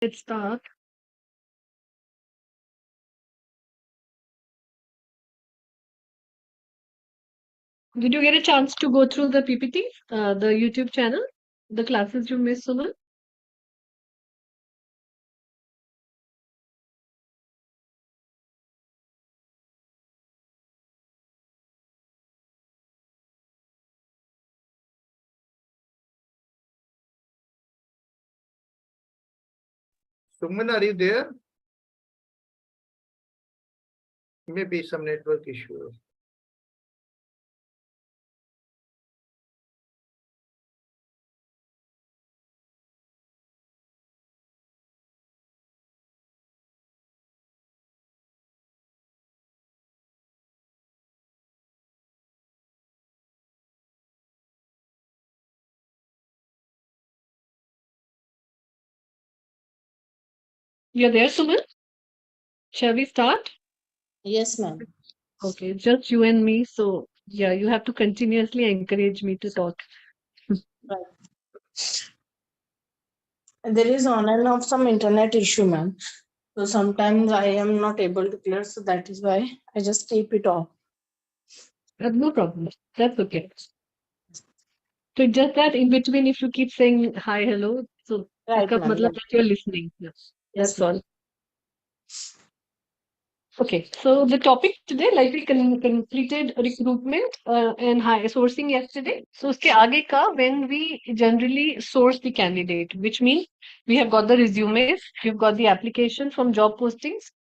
Let's start. Did you get a chance to go through the PPT, the YouTube channel, the classes you missed, Suman? Suman, are you there? Maybe some network issue. You're there, Suman? Shall we start? Yes, ma'am. Okay, just you and me. So, yeah, you have to continuously encourage me to talk. There is on and off some internet issue, ma'am. So sometimes I am not able to clear, so that is why I just keep it off. No problem. That's okay. So, just that in between, if you keep saying hi, hello, so Right, iska ma'am. matlab Right. that you're listening. Yes, Yes, that's all. Okay, so the topic today, like we completed recruitment and high sourcing yesterday. So uske aage ka, when we generally source the candidate, which means we have got the resumes, we've got the application from job postings,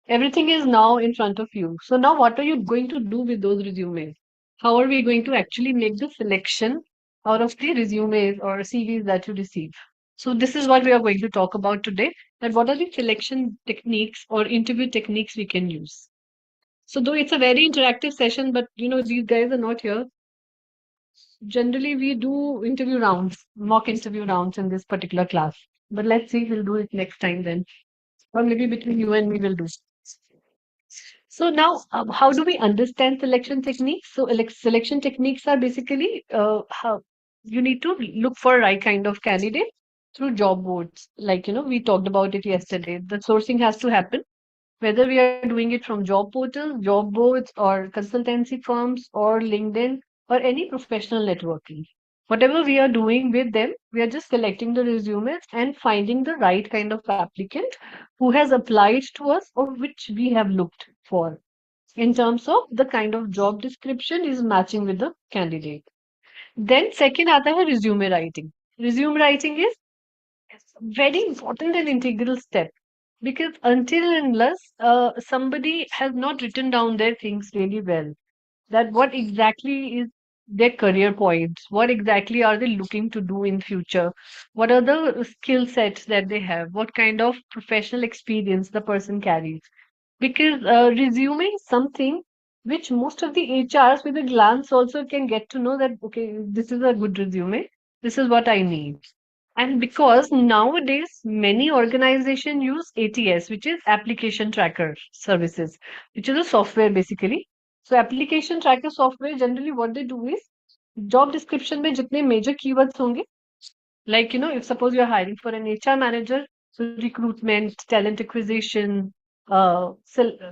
everything is now in front of you. So now what are you going to do with those resumes? How are we going to actually make the selection out of the resumes or CVs that you receive? So this is what we are going to talk about today. That what are the selection techniques or interview techniques we can use? So though it's a very interactive session, but these guys are not here. Generally, we do interview rounds, mock interview rounds in this particular class. But let's see, we'll do it next time then. Or maybe between you and me, we'll do. So now, how do we understand selection techniques? So selection techniques are basically how you need to look for right kind of candidate through job boards. Like, we talked about it yesterday. The sourcing has to happen, whether we are doing it from job portals, job boards, or consultancy firms, or LinkedIn, or any professional networking. Whatever we are doing with them, we are just selecting the resumes and finding the right kind of applicant who has applied to us or which we have looked for in terms of the kind of job description is matching with the candidate. Then second आता है resume writing. Resume writing is very important and integral step because until and unless somebody has not written down their things really well, that what exactly is their career points, what exactly are they looking to do in future, what are the skill sets that they have, what kind of professional experience the person carries, because resume is something which most of the HRs with a glance also can get to know that okay, this is a good resume, this is what I need. And because nowadays many organizations use ATS, which is application tracker services, which is a software basically. So application tracker software generally what they do is job description में जितने major keywords होंगे, like if suppose you're hiring for an HR manager, so recruitment, talent acquisition,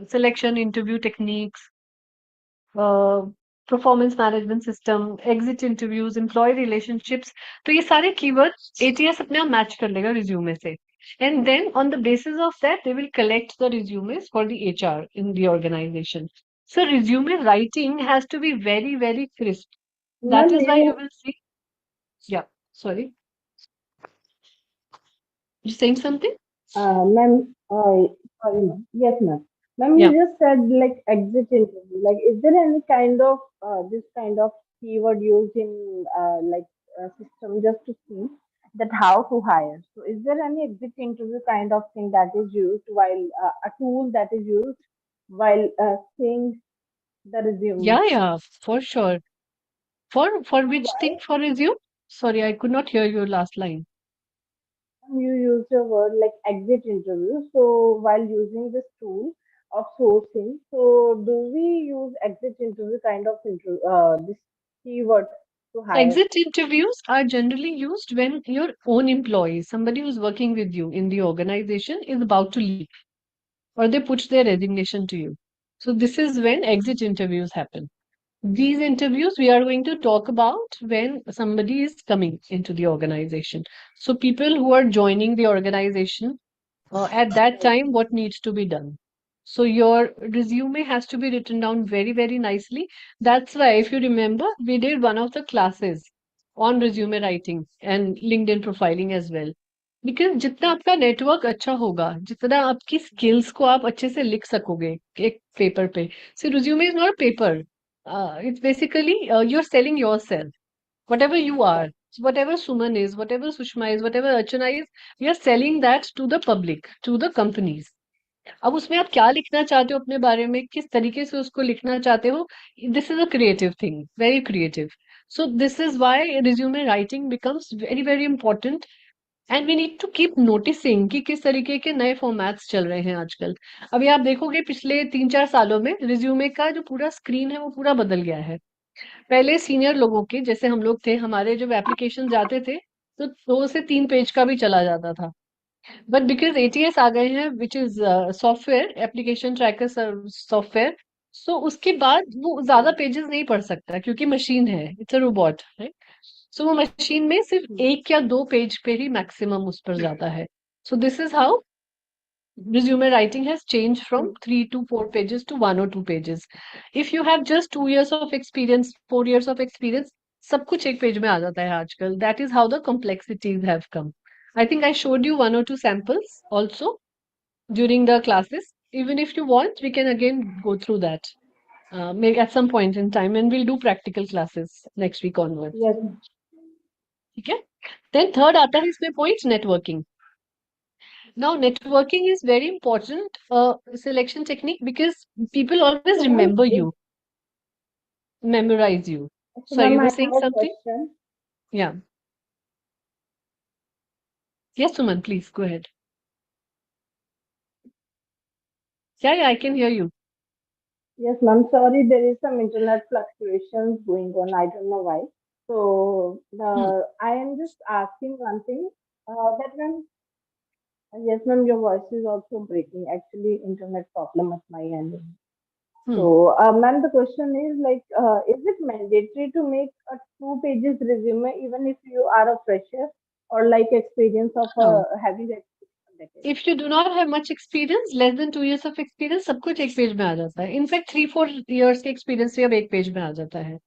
selection, interview techniques, uh, performance management system, exit interviews, employee relationships. तो ये सारे keywords ATS अपने आप match कर लेगा resume से. And then on the basis of that, they will collect the resumes for the HR in the organization. So resume writing has to be very, very crisp. That Ma'am, is why you will see. Yeah, sorry. You saying something? ma'am, sorry, ma'am. Yes, ma'am. Ma'am, you Yeah. just said like exit interview. Like, is there any kind of this kind of keyword used in system just to see that how to hire? So, is there any exit interview kind of thing that is used while a tool that is used while seeing the resume? Yeah, for sure. For which thing Why for resume? Sorry, I could not hear your last line. you use the word like exit interview? So, while using this tool of sourcing, so do we use exit interview kind of this keyword? to hire? Exit interviews are generally used when your own employee, somebody who's working with you in the organization, is about to leave or they put their resignation to you. So, this is when exit interviews happen. These interviews we are going to talk about when somebody is coming into the organization. So, people who are joining the organization at that time, what needs to be done? So, your resume has to be written down very, very nicely. That's why, if you remember, we did one of the classes on resume writing and LinkedIn profiling as well. Because जितना आपका network अच्छा होगा, जितना आपकी skills को आप अच्छे से लिख सकोगे एक पेपर पे. So resume is not a paper. It's basically you're selling yourself. Whatever you are, whatever Suman is, whatever Sushma is, whatever Archana is, you're selling that to the public, to the companies. अब उसमें आप क्या लिखना चाहते हो अपने बारे में, किस तरीके से उसको लिखना चाहते हो, this is a creative thing, very creative. So this is why resume writing becomes very very important. And we need to keep noticing कि किस तरीके के नए फॉर्मेट्स चल रहे हैं आजकल. अभी आप देखोगे पिछले 3-4 सालों में रिज्यूमे का जो पूरा स्क्रीन है वो पूरा बदल गया है. पहले सीनियर लोगों के जैसे हम लोग थे, हमारे जब एप्लीकेशन जाते थे तो 2 से 3 पेज का भी चला जाता था. बट बिकॉज एटीएस आ गए हैं which is software, application tracker software, so उसके बाद वो ज्यादा पेजेस नहीं पढ़ सकता क्योंकि मशीन है, इट्स अ रोबोट, राइट. सो वो मशीन में सिर्फ 1 या 2 पेज पे ही मैक्सिमम उस पर जाता है. सो this is how resume writing has changed from 3 to 4 pages to 1 or 2 pages. If you have just 2 years of experience, 4 years of experience, सब कुछ एक पेज में आ जाता है आजकल. That is how the complexities have come. I think I showed you 1 or 2 samples also during the classes. Even if you want, we can again go through that. Maybe at some point in time, and we'll do practical classes next week onwards. Yes. ठीक है? Then third आता है इसमें point networking. Now, networking is very important selection technique because people always So, remember ma'am, you, memorize you. so Sorry, you ma'am, were I saying have a something? question. Yeah. Yes, Suman, please go ahead. Yeah, I can hear you. Yes, ma'am. Sorry, there is some internet fluctuations going on. I don't know why. So, I am just asking one thing. That ma'am, yes, ma'am, your voice is also breaking. Actually, internet problem at my end. Hmm. So, ma'am, the question is like, is it mandatory to make a 2 pages resume even if you are a fresher or like experience of No. having experience for decades? If you do not have much experience, less than 2 years of experience, सब कुछ एक page में आ जाता है. In fact 3-4 years के experience से अब एक पेज में आ जाता है.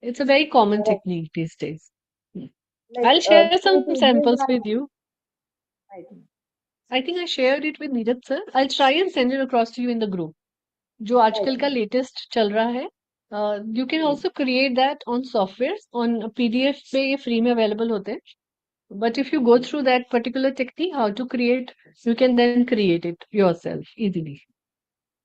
It's a very common Uh, technique these days. like I'll share some 2 pages samples are, with you. I think. I think I shared it with Neeraj sir. I'll try and send it across to you in the group. जो आजकल Right. का latest चल रहा है. You can also create that on software, on PDF पे ये free में available होते हैं. But if you go through that particular technique how to create, you can then create it yourself easily.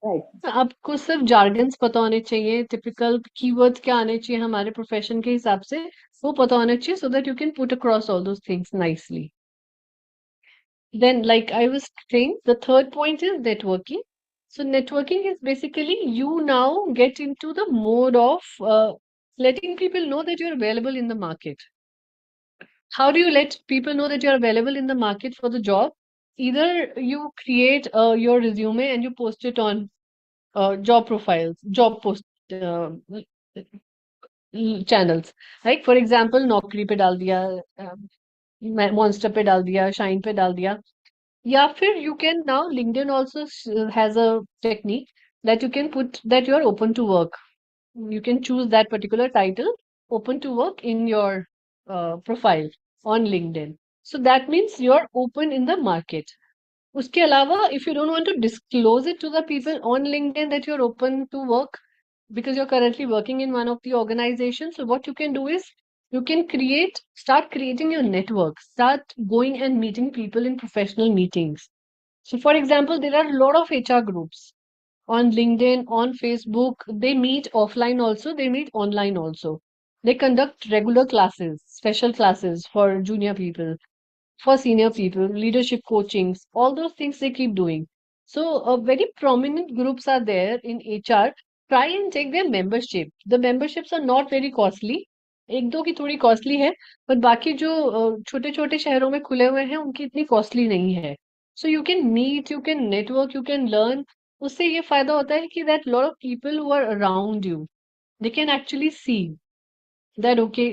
Right. आपको सिर्फ जार्गन्स पता होने चाहिए, टिपिकल कीवर्ड्स क्या आने चाहिए हमारे प्रोफेशन के हिसाब से, वो पता होना चाहिए so that you can put across all those things nicely. Then, like I was saying, the third point is networking. So, networking is basically you now get into the mode of letting people know that you're available in the market. How do you let people know that you're available in the market for the job? Either you create your resume and you post it on job profiles, job post channels. Like, for example, Naukri पे डाल दिया, Monster पे डाल दिया, Shine पे डाल दिया. या फिर you can now LinkedIn also has a technique that you can put that you are open to work. You can choose that particular title, open to work, in your profile on LinkedIn. So that means you're open in the market. उसके अलावा, if you don't want to disclose it to the people on LinkedIn that you're open to work because you're currently working in one of the organizations, so what you can do is you can start creating your network, start going and meeting people in professional meetings. So, for example, there are a lot of HR groups on LinkedIn, on Facebook. They meet offline also, they meet online also. They conduct regular classes, special classes for junior people, for senior people, leadership coachings, all those things they keep doing. So, very prominent groups are there in HR. Try and take their membership. The memberships are not very costly. एक दो की थोड़ी costly है, पर बाकी जो छोटे छोटे शहरों में खुले हुए हैं उनकी इतनी कॉस्टली नहीं है. So you can meet, you can network, you can learn. उससे ये फायदा होता है कि that lot of people who are around you, they can actually see that okay,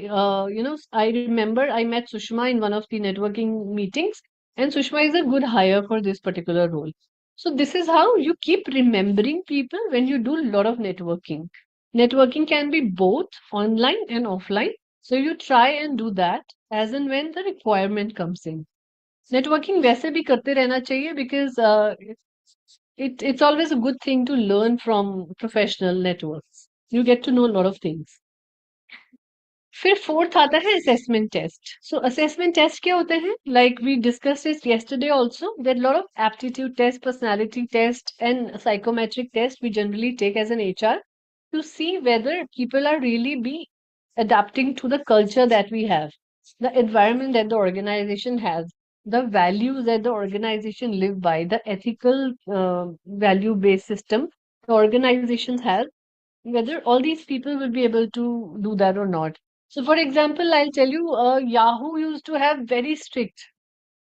I remember I met Sushma in one of the networking meetings, and Sushma is a good hire for this particular role. So this is how you keep remembering people when you do a lot of networking. Networking can be both online and offline, so you try and do that as and when the requirement comes in. Networking वैसे भी करते रहना चाहिए because it's always a good thing to learn from professional networks. You get to know a lot of things. फिर fourth आता है assessment test. So assessment test क्या होते हैं? Like we discussed it yesterday also, there are a lot of aptitude test, personality test and psychometric test we generally take as an HR to see whether people are really be adapting to the culture that we have, the environment that the organization has, the values that the organization live by, the ethical value based system the organizations have, whether all these people will be able to do that or not. So, for example, I'll tell you, Yahoo used to have very strict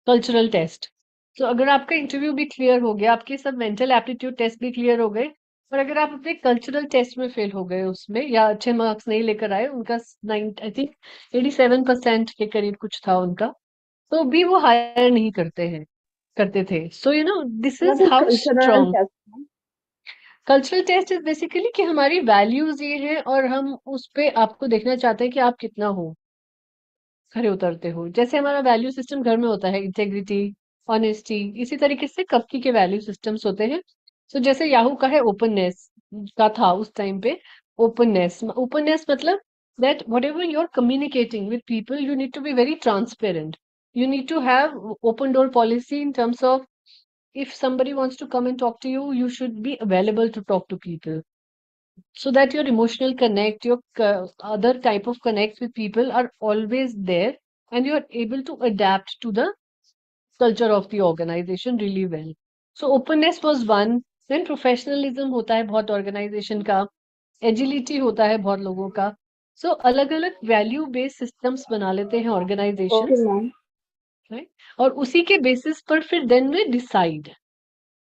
cultural test. So, अगर आपका interview भी clear हो गया, आपके सब mental aptitude test भी clear हो गए, और अगर आप अपने कल्चरल टेस्ट में फेल हो गए उसमें या अच्छे मार्क्स नहीं लेकर आए, उनका 9 आई थिंक 87% के करीब कुछ था उनका, तो भी वो हायर नहीं करते थे. So this What is is how cultural strong. test, ma'am? Cultural test is basically कि हमारी वैल्यूज ये हैं और हम उस पे आपको देखना चाहते हैं कि आप कितना हो खरे उतरते हो. जैसे हमारा वैल्यू सिस्टम घर में होता है, इंटेग्रिटी, ऑनेस्टी, इसी तरीके से कपकी के वैल्यू सिस्टम्स होते हैं. सो जैसे याहू का है ओपननेस का था उस टाइम पे. ओपननेस ओपननेस मतलब that whatever you are communicating with people you need to be very transparent. You need to have open door policy in terms of if somebody wants to come and talk to you, you should be available to talk to people so that your emotional connect, your other type of connects with people are always there and you are able to adapt to the culture of the organization really well. So openness was one. Then professionalism होता है बहुत organization का, agility होता है बहुत लोगों का. So अलग-अलग value based systems बना लेते हैं Okay, organizations, ma'am. right? और उसी के basis पर फिर then we decide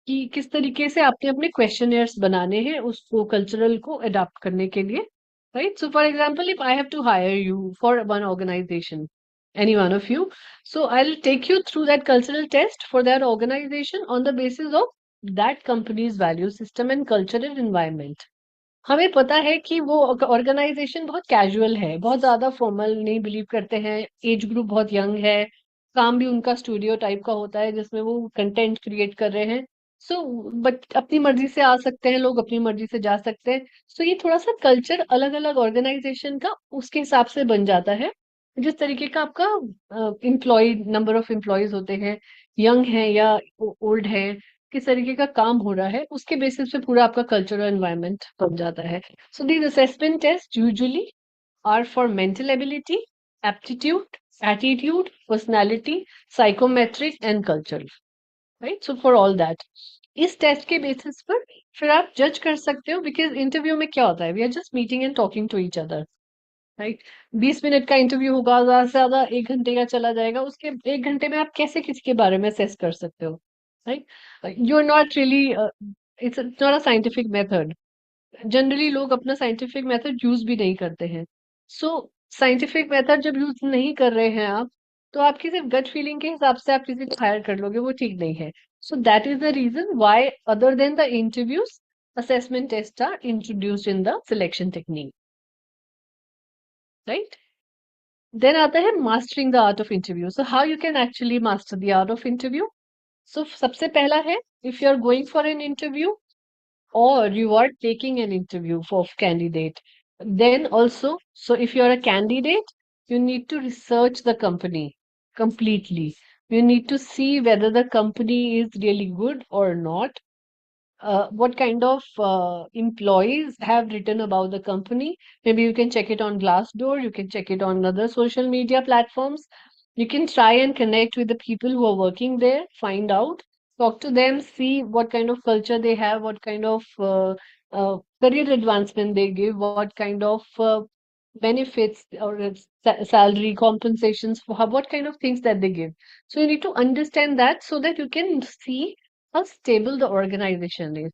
कि किस तरीके से आपने अपने क्वेश्चनर्स बनाने हैं उसको कल्चरल को अडॉप्ट करने के लिए, right? So for example if I have to hire you for one organisation, any one of you, so I'll take you through that cultural test for that organization on the basis of that company's value system and cultural environment. हमें पता है कि वो organisation बहुत casual है, बहुत ज्यादा formal नहीं बिलीव करते हैं, एज ग्रुप बहुत यंग है, काम भी उनका स्टूडियो टाइप का होता है जिसमें वो कंटेंट क्रिएट कर रहे हैं. सो बट अपनी मर्जी से आ सकते हैं लोग, अपनी मर्जी से जा सकते हैं. सो ये थोड़ा सा कल्चर अलग अलग ऑर्गेनाइजेशन का उसके हिसाब से बन जाता है. जिस तरीके का आपका एम्प्लॉय नंबर ऑफ एम्प्लॉयज होते हैं, यंग है या ओल्ड है, किस तरीके का काम हो रहा है, उसके बेसिस पे पूरा आपका कल्चरल एनवायरनमेंट बन जाता है. So these assessment test usually are for mental ability, aptitude, attitude, personality, psychometric and cultural, right? So for all that इस टेस्ट के बेसिस पर फिर आप जज कर सकते हो, बिकॉज इंटरव्यू में क्या होता है, we are just meeting and talking to each other, right? 20 minute का इंटरव्यू होगा, ज्यादा से ज्यादा 1 घंटे का चला जाएगा. उसके 1 घंटे में आप कैसे किसी के बारे में असेस कर सकते हो, right? You are not really, it's not a scientific method. Generally लोग अपना साइंटिफिक मेथड यूज भी नहीं करते हैं. सो साइंटिफिक मेथड जब यूज नहीं कर रहे हैं आप, तो आपकी सिर्फ गट फीलिंग के हिसाब से आप किसी को हायर कर लोगे, वो ठीक नहीं है. So that is the reason why other than the interviews assessment tests are introduced in the selection technique, right? Then आता है mastering the art of interview. So how you can actually master the art of interview? So सबसे पहला है, if you are going for an interview or you are taking an interview for candidate, then also, so if you are a candidate, you need to research the company completely. You need to see whether the company is really good or not. What kind of employees have written about the company. Maybe you can check it on Glassdoor, you can check it on other social media platforms. You can try and connect with the people who are working there, find out, talk to them, see what kind of culture they have, what kind of career advancement they give, what kind of benefits or salary compensations for what kind of things that they give. So you need to understand that so that you can see how stable the organization is.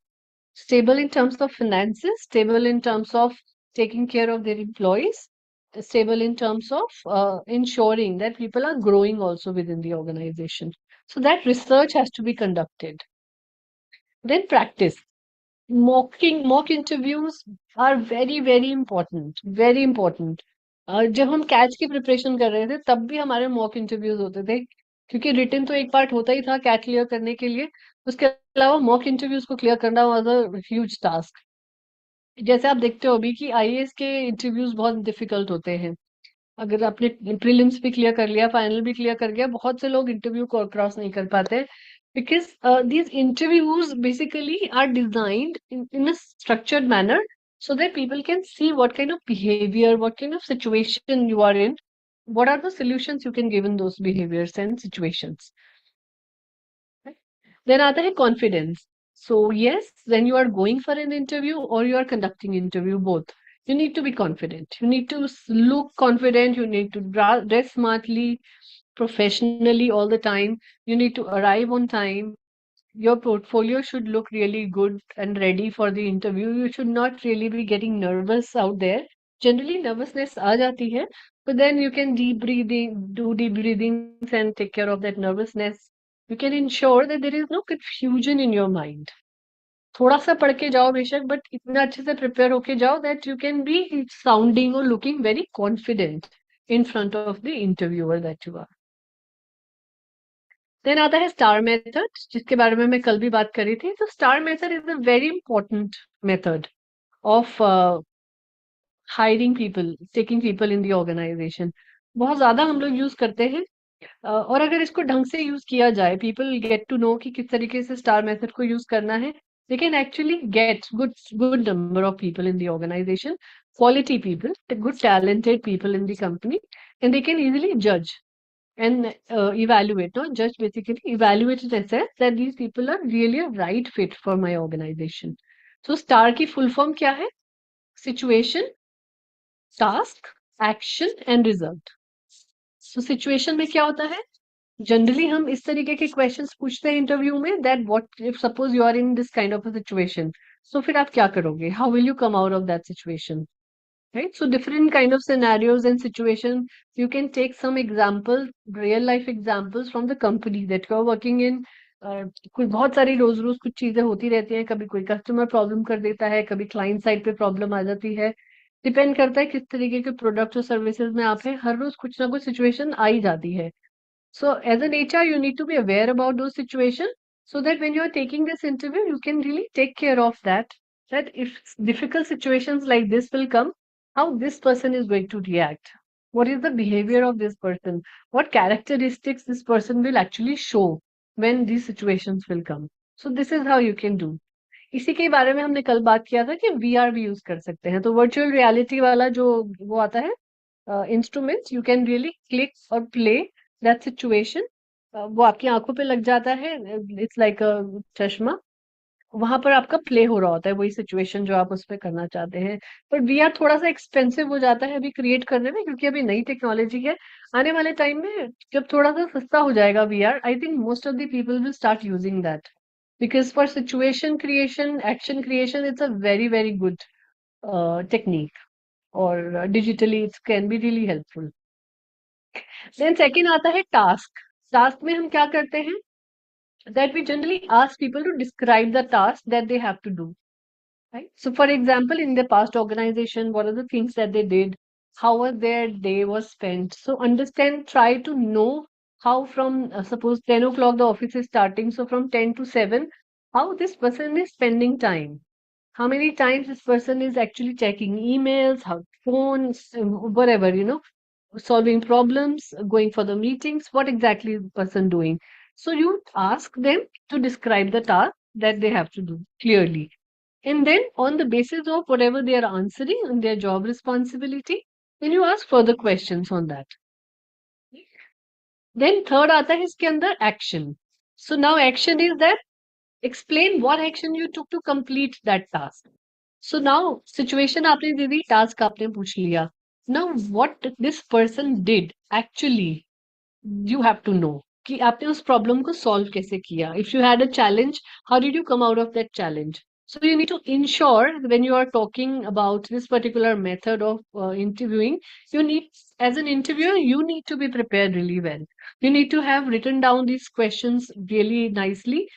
Stable in terms of finances, stable in terms of taking care of their employees, stable in terms of ensuring that people are growing also within the organization. So that research has to be conducted. Then practice. Mock interviews are very important, very important. जब हम catch की preparation कर रहे थे तब भी हमारे mock interviews होते थे, क्योंकि रिटन तो एक पार्ट होता ही था कैट क्लियर करने के लिए, उसके अलावा मॉक इंटरव्यूज को क्लियर करना वाज अ ह्यूज टास्क। जैसे आप देखते हो अभी कि आईएएस के इंटरव्यूज बहुत डिफिकल्ट होते हैं। अगर आपने प्रीलिम्स भी क्लियर कर लिया, फाइनल भी क्लियर कर गया, बहुत से लोग इंटरव्यू को क्रॉस नहीं कर पाते, because these interviews basically are designed in a structured manner so that people can see what kind of behavior, what kind of situation you are in, what are the solutions you can give in those behaviors and situations. Then आता है confidence. So yes, when you are going for an interview or you are conducting interview, both, you need to be confident. You need to look confident. You need to dress smartly, professionally all the time. You need to arrive on time. Your portfolio should look really good and ready for the interview. You should not really be getting nervous out there. Generally, nervousness aa jati hai, but then you can do deep breathings and take care of that nervousness. You can ensure that there is no confusion in your mind. थोड़ा सा पढ़ के जाओ बेशक, but इतना अच्छे से prepare होके जाओ that you can be sounding or looking very confident in front of the interviewer that you are. देन आता है स्टार मेथड, जिसके बारे में मैं कल भी बात करी थी। तो star method is a very important method of hiring people, taking people in the organisation. बहुत ज्यादा हम लोग यूज करते हैं, और अगर इसको ढंग से यूज किया जाए, पीपल गेट टू नो कि किस तरीके से स्टार मेथड को यूज करना है, they can actually get good number of people in the organisation, quality people, the good talented people in the company, and they can easily judge and evaluate, not judge, basically evaluate and assess that these people are really a right fit for my organization. So star की full form क्या है? Situation, task, action and result. So situation में क्या होता है? Generally हम इस तरीके के क्वेश्चंस पूछते हैं इंटरव्यू में, that what if suppose you are in this kind of a situation, so फिर आप क्या करोगे? How will you come out of that situation? Right, so different kind of scenarios and situation. You can take some examples, real life examples from the company that you are working in. कुछ बहुत सारी रोज रोज कुछ चीजें होती रहती हैं, कभी कोई कस्टमर प्रॉब्लम कर देता है, कभी क्लाइंट साइड पे प्रॉब्लम आ जाती है, डिपेंड करता है किस तरीके के प्रोडक्ट और सर्विसेज में आप हैं, हर रोज कुछ ना कुछ सिचुएशन आ ही जाती है। So as an HR, you need to be aware about those situations so that when you are taking this interview, you can really take care of that. That if difficult situations like this will come, how this person is going to react. What is the behavior of this person? What characteristics this person will actually show when these situations will come. So this is how you can do. इसी के बारे में हमने कल बात किया था कि VR भी यूज कर सकते हैं। तो वर्चुअल रियलिटी वाला जो वो आता है instruments, you can really click और प्ले दैट सिचुएशन, वो आपकी आंखों पे लग जाता है, इट्स लाइक अ चश्मा, वहां पर आपका प्ले हो रहा होता है वही सिचुएशन जो आप उस पर करना चाहते हैं। पर VR थोड़ा सा एक्सपेंसिव हो जाता है अभी क्रिएट करने में, क्योंकि अभी नई टेक्नोलॉजी है। आने वाले टाइम में जब थोड़ा सा सस्ता हो जाएगा VR, I think most of the people will start using that, because for situation creation, action creation, it's a very good technique, or digitally it can be really helpful. Then second आता है task. Task में हम क्या करते हैं? That we generally ask people to describe the task that they have to do. Right? So for example, in the past organization, what are the things that they did? How was their day was spent? So understand, try to know how from suppose 10 o'clock the office is starting. So from 10 to 7, how this person is spending time. How many times this person is actually checking emails, how phones, whatever, solving problems, going for the meetings, what exactly is the person doing? So you ask them to describe the task that they have to do clearly. And then on the basis of whatever they are answering in their job responsibility, then you ask further questions on that. Then third आता है इसके अंदर action. So now action is that explain what action you took to complete that task. So now situation आपने दे दी, task आपने पूछ लिया. Now, what this person did actually, you have to know कि आपने उस problem को solve कैसे किया. If you had a challenge, how did you come out of that challenge? So you need to ensure when you are talking about this particular method of interviewing, you need, as an interviewer, you need to be prepared really well. You need to have written down these questions really nicely,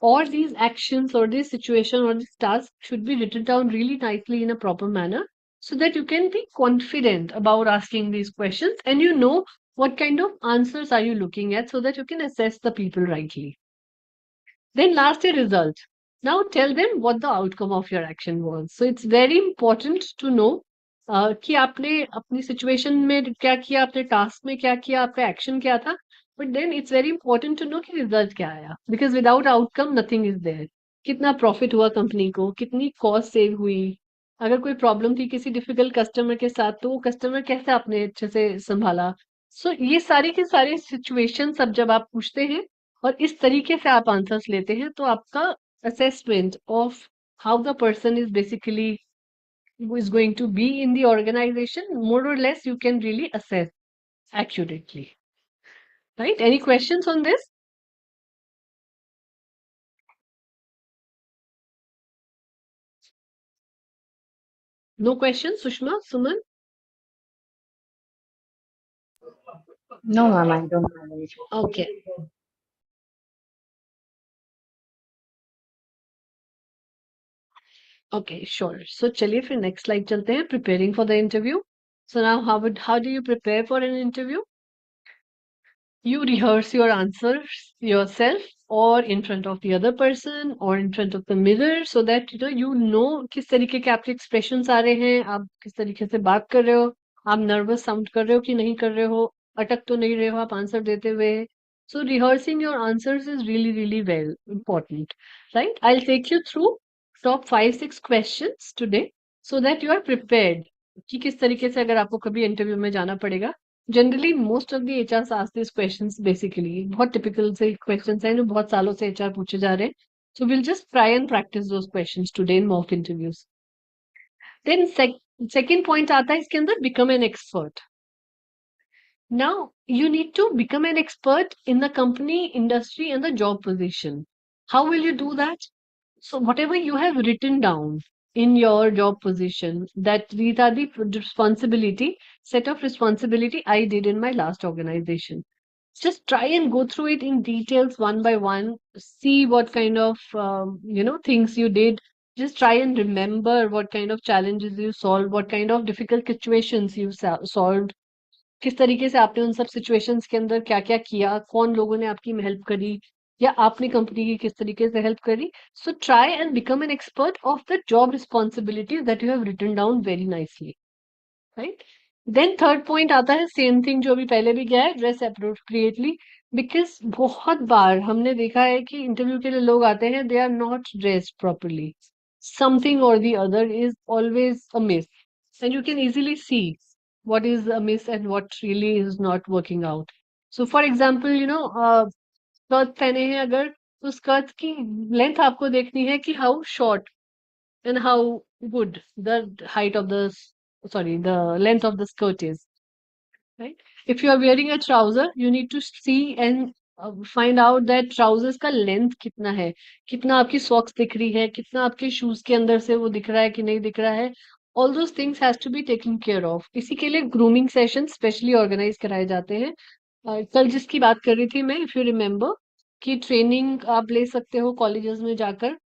or these actions or this situation or this task should be written down really nicely in a proper manner, so that you can be confident about asking these questions and you know what kind of answers are you looking at, so that you can assess the people rightly. Then last is result. Now tell them what the outcome of your action was. So it's very important to know कि आपने अपनी situation में क्या किया, आपने task में क्या किया, आपका action क्या था. But then it's very important to know कि result क्या आया. Because without outcome, nothing is there. कितना profit हुआ company को, कितनी cost save हुई. अगर कोई problem थी किसी difficult customer के साथ, तो वो customer कैसे आपने अच्छे से संभाला. So ये सारी के सारे situations अब जब आप पूछते हैं और इस तरीके से आप आंसर्स लेते हैं, तो आपका assessment of how the person is basically is going to be in the organization, more or less you can really assess accurately. Right? Any questions on this? No questions, Sushma, Suman? No, ma'am, I don't have any. Okay. Okay, sure. So चलिए फिर next slide चलते हैं, preparing for the interview. So now how do you prepare for an interview? You rehearse your answers yourself or in front of the other person or in front of the mirror, so that you know किस तरीके के आपके expressions आ रहे हैं, आप किस तरीके से बात कर रहे हो, आप nervous sound कर रहे हो कि नहीं कर रहे हो, अटक तो नहीं रहे हो आप answer देते हुए. So rehearsing your answers is really, really well important, right? I'll take you through top 5-6 questions today so that you are prepared कि किस तरीके से अगर आपको कभी इंटरव्यू में जाना पड़ेगा. Generally most of the HR ask this questions, basically बहुत टिपिकल से क्वेश्चंस हैं जो बहुत सालों से एचआर पूछे जा रहे हैं. So will just try and practice those questions today in mock interviews. Then second point आता है इसके अंदर, become an expert. Now, you need to become an expert in the company, industry, and the job position. How will you do that? So, whatever you have written down in your job position, that these are the set of responsibility I did in my last organization. Just try and go through it in details one by one. See what kind of things you did. Just try and remember what kind of challenges you solved, what kind of difficult situations you solved, किस तरीके से आपने उन सब situations के अंदर क्या-क्या किया, कौन लोगों ने आपकी हेल्प करी या आपने कंपनी की किस तरीके से हेल्प करी. So try and become an expert of the job responsibilities that you have written down very nicely, right. Then third point आता है सेम थिंग जो अभी पहले भी गया है, ड्रेस अप्रोप्रिएटली. बिकॉज बहुत बार हमने देखा है कि इंटरव्यू के लिए लोग आते हैं, they are not dressed properly. Something or the other is always a miss, and you can easily see what is amiss and what really is not working out. So for example, skirt पहने हैं अगर, तो skirt की length आपको देखनी है कि how short and how good the height of the the length of the skirt is, right? If you are wearing a trouser, you need to see and find out that trousers का length कितना है, कितना आपकी socks दिख रही है, कितना आपके shoes के अंदर से वो दिख रहा है कि नहीं दिख रहा है. All those things has to be taken care of. इसी के लिए grooming sessions specially organize कराए जाते हैं. कल जिसकी बात कर रही थी मैं, if you remember, कि ट्रेनिंग आप ले सकते हो कॉलेजेस में जाकर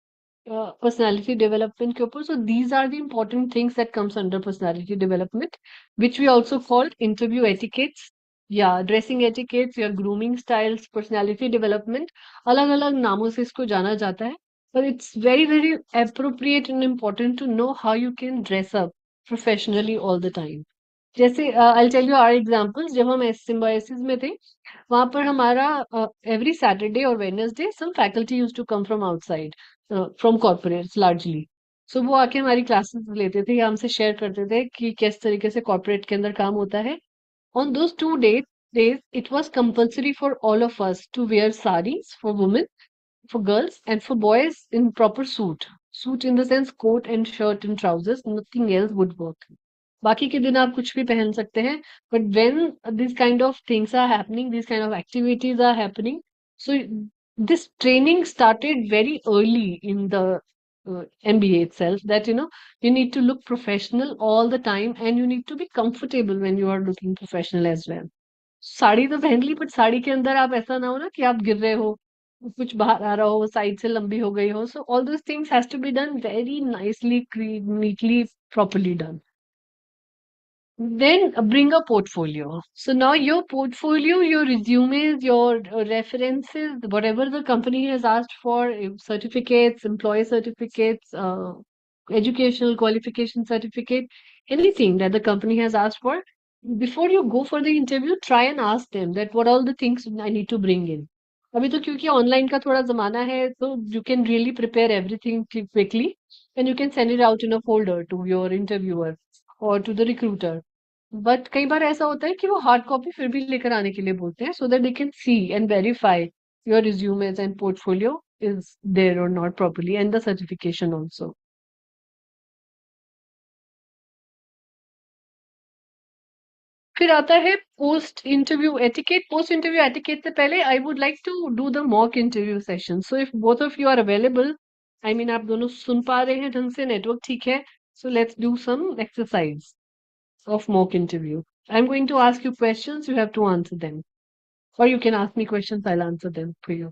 personality development के ऊपर. So these are the important things that comes under personality development, which we also call interview etiquettes, या dressing etiquettes या grooming styles, personality development. अलग अलग नामों से इसको जाना जाता है, but it's very, very appropriate and important to know how you can dress up professionally all the time. जैसे I'll tell you our examples. जब हम सिम्बायोसिस में थे, वहां पर हमारा every Saturday और Wednesday some faculty used to come from outside, from corporates largely. So वो आके हमारी क्लासेस लेते थे या हमसे शेयर करते थे कि किस तरीके से कॉर्पोरेट के अंदर काम होता है. On those 2 days, it was compulsory for all of us to wear saris for women, for girls, and for boys in proper suit. Suit in the sense coat and shirt and trousers, nothing else would work. बाकी के दिन आप कुछ भी पहन सकते हैं, but when this kind of things are happening, these kind of activities are happening, so this training started very early in the MBA itself, that you need to look professional all the time and you need to be comfortable when you are looking professional as well. Sari तो पहन ली, but sari के अंदर आप ऐसा ना हो ना कि आप गिर रहे हो, कुछ बाहर आ रहा हो, साइड से लंबी हो गई हो. So all those things has to be done very nicely, neatly, properly done. Then bring a portfolio. So now your portfolio, your resumes, your references, whatever the company has asked for, certificates, employee certificates, educational qualification certificate, anything that the company has asked for, before you go for the interview, try and ask them that what all the things I need to bring in. अभी तो क्योंकि online का थोड़ा जमाना है, तो you can really prepare everything quickly and you can send it out in a folder to your interviewer or to the recruiter. But कई बार ऐसा होता है कि वो हार्ड कॉपी फिर भी लेकर आने के लिए बोलते हैं, so that they can see and verify your resumes and portfolio is there or not properly, and the certification also. फिर आता है post interview etiquette. Post interview etiquette से पहले I would like to do the mock interview session. So if both of you are available, I mean आप दोनों सुन पा रहे हैं ढंग से, नेटवर्क ठीक है, so let's do some exercise of mock interview. I'm going to ask you questions, you have to answer them. Or you can ask me questions, I'll answer them for you.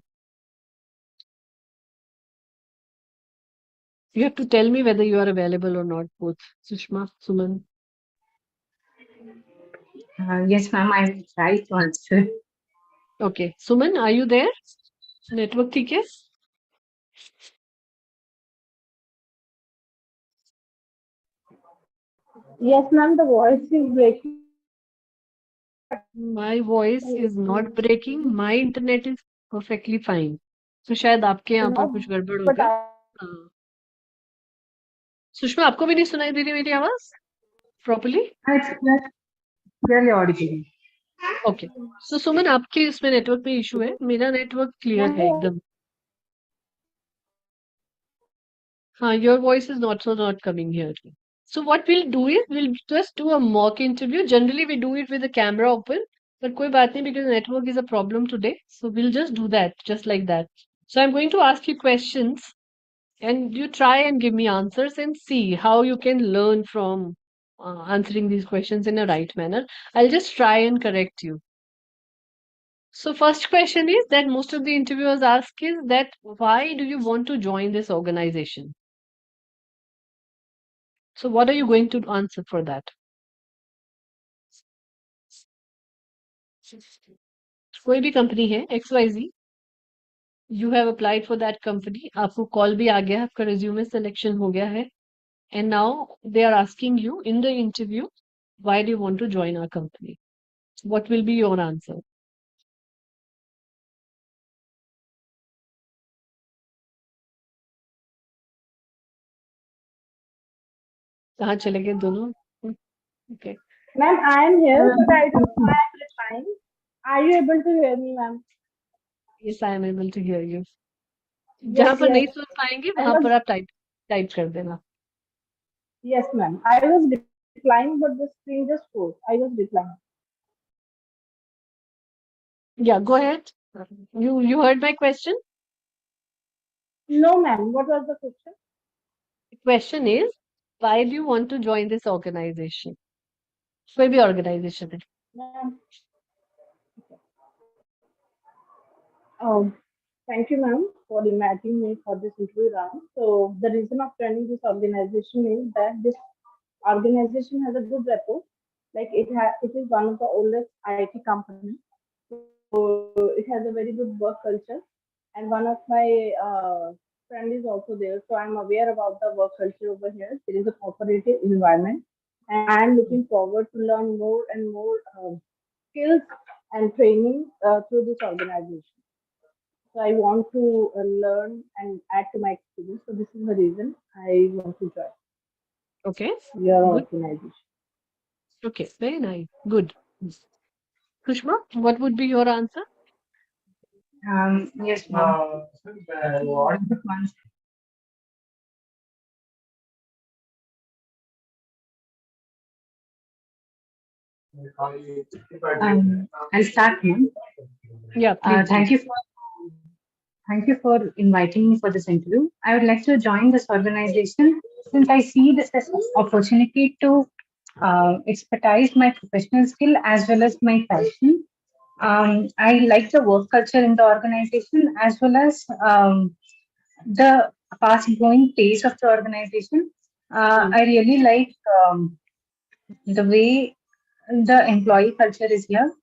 You have to tell me whether you are available or not, both Sushma, Suman. Yes, ma'am, I will try to answer. Okay. Suman, are you there? Network ठीक है? Yes, ma'am, the voice is breaking. My voice is not breaking. My internet is perfectly fine. तो शायद आपके यहाँ पर कुछ गड़बड़ But होगा. हाँ. सुषमा, आपको भी नहीं सुनाई दे रही मेरी आवाज properly? It's clearly audible. Okay. तो सुमन, आपके इसमें नेटवर्क में इशू है, मेरा नेटवर्क क्लियर है एकदम. हाँ, your voice is not coming here. So what we'll do is we'll just do a mock interview. Generally we do it with the camera open, but कोई बात नहीं, because network is a problem today. So we'll just do that, just like that. So I'm going to ask you questions and you try and give me answers and see how you can learn from answering these questions in a right manner. I'll just try and correct you. So first question is that most of the interviewers ask is that why do you want to join this organization? So what are you going to answer for that? कोई भी company है XYZ, you have applied for that company, आपको call भी आ गया, आपका resume selection हो गया है, and now they are asking you in the interview, why do you want to join our company? What will be your answer? कहाँ चले गए दोनों? Okay. Ma'am, I am here, but I don't know why I'm replying. Are you able to hear me, ma'am? Yes, I am able to hear you. जहाँ पर नहीं सुन पाएंगे वहां पर आप टाइप कर देना. Yes, ma'am. I was replying, but the screen just froze. I was replying. Yeah, go ahead. You heard my question? No, ma'am. What was the question? The question is, why do you want to join this organization? कोई भी organization है. Ma'am. Thank you, ma'am, for inviting me for this interview round. So the reason of joining this organization is that this organization has a good rapport. Like it is one of the oldest IT company. So it has a very good work culture. And one of my friend is also there. So I'm aware about the work culture over here. There is a cooperative environment. And I'm looking forward to learn more and more skills and training through this organization. So I want to learn and add to my experience. So this is the reason I want to join Okay. your Good. organization. Okay. Very nice. Good. Sushma, what would be your answer? Yes, ma'am. I'll start, ma'am. Yeah, please do. Thank you for inviting me for this interview. I would like to join this organization since I see this as an opportunity to expertise my professional skill as well as my passion. I like the work culture in the organization as well as the fast-growing pace of the organization. I really like the way the employee culture is here.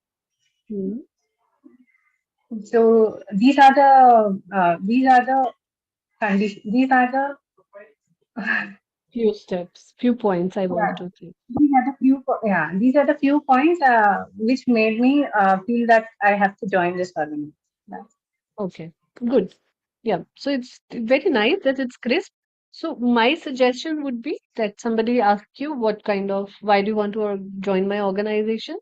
Hmm. So these are the conditions. These are the Few steps, few points I yeah, want to say. these are the few points which made me feel that I have to join this organization. Yeah. Okay, good. Yeah, so it's very nice that it's crisp. So my suggestion would be that somebody asks you what kind of, why do you want to join my organization?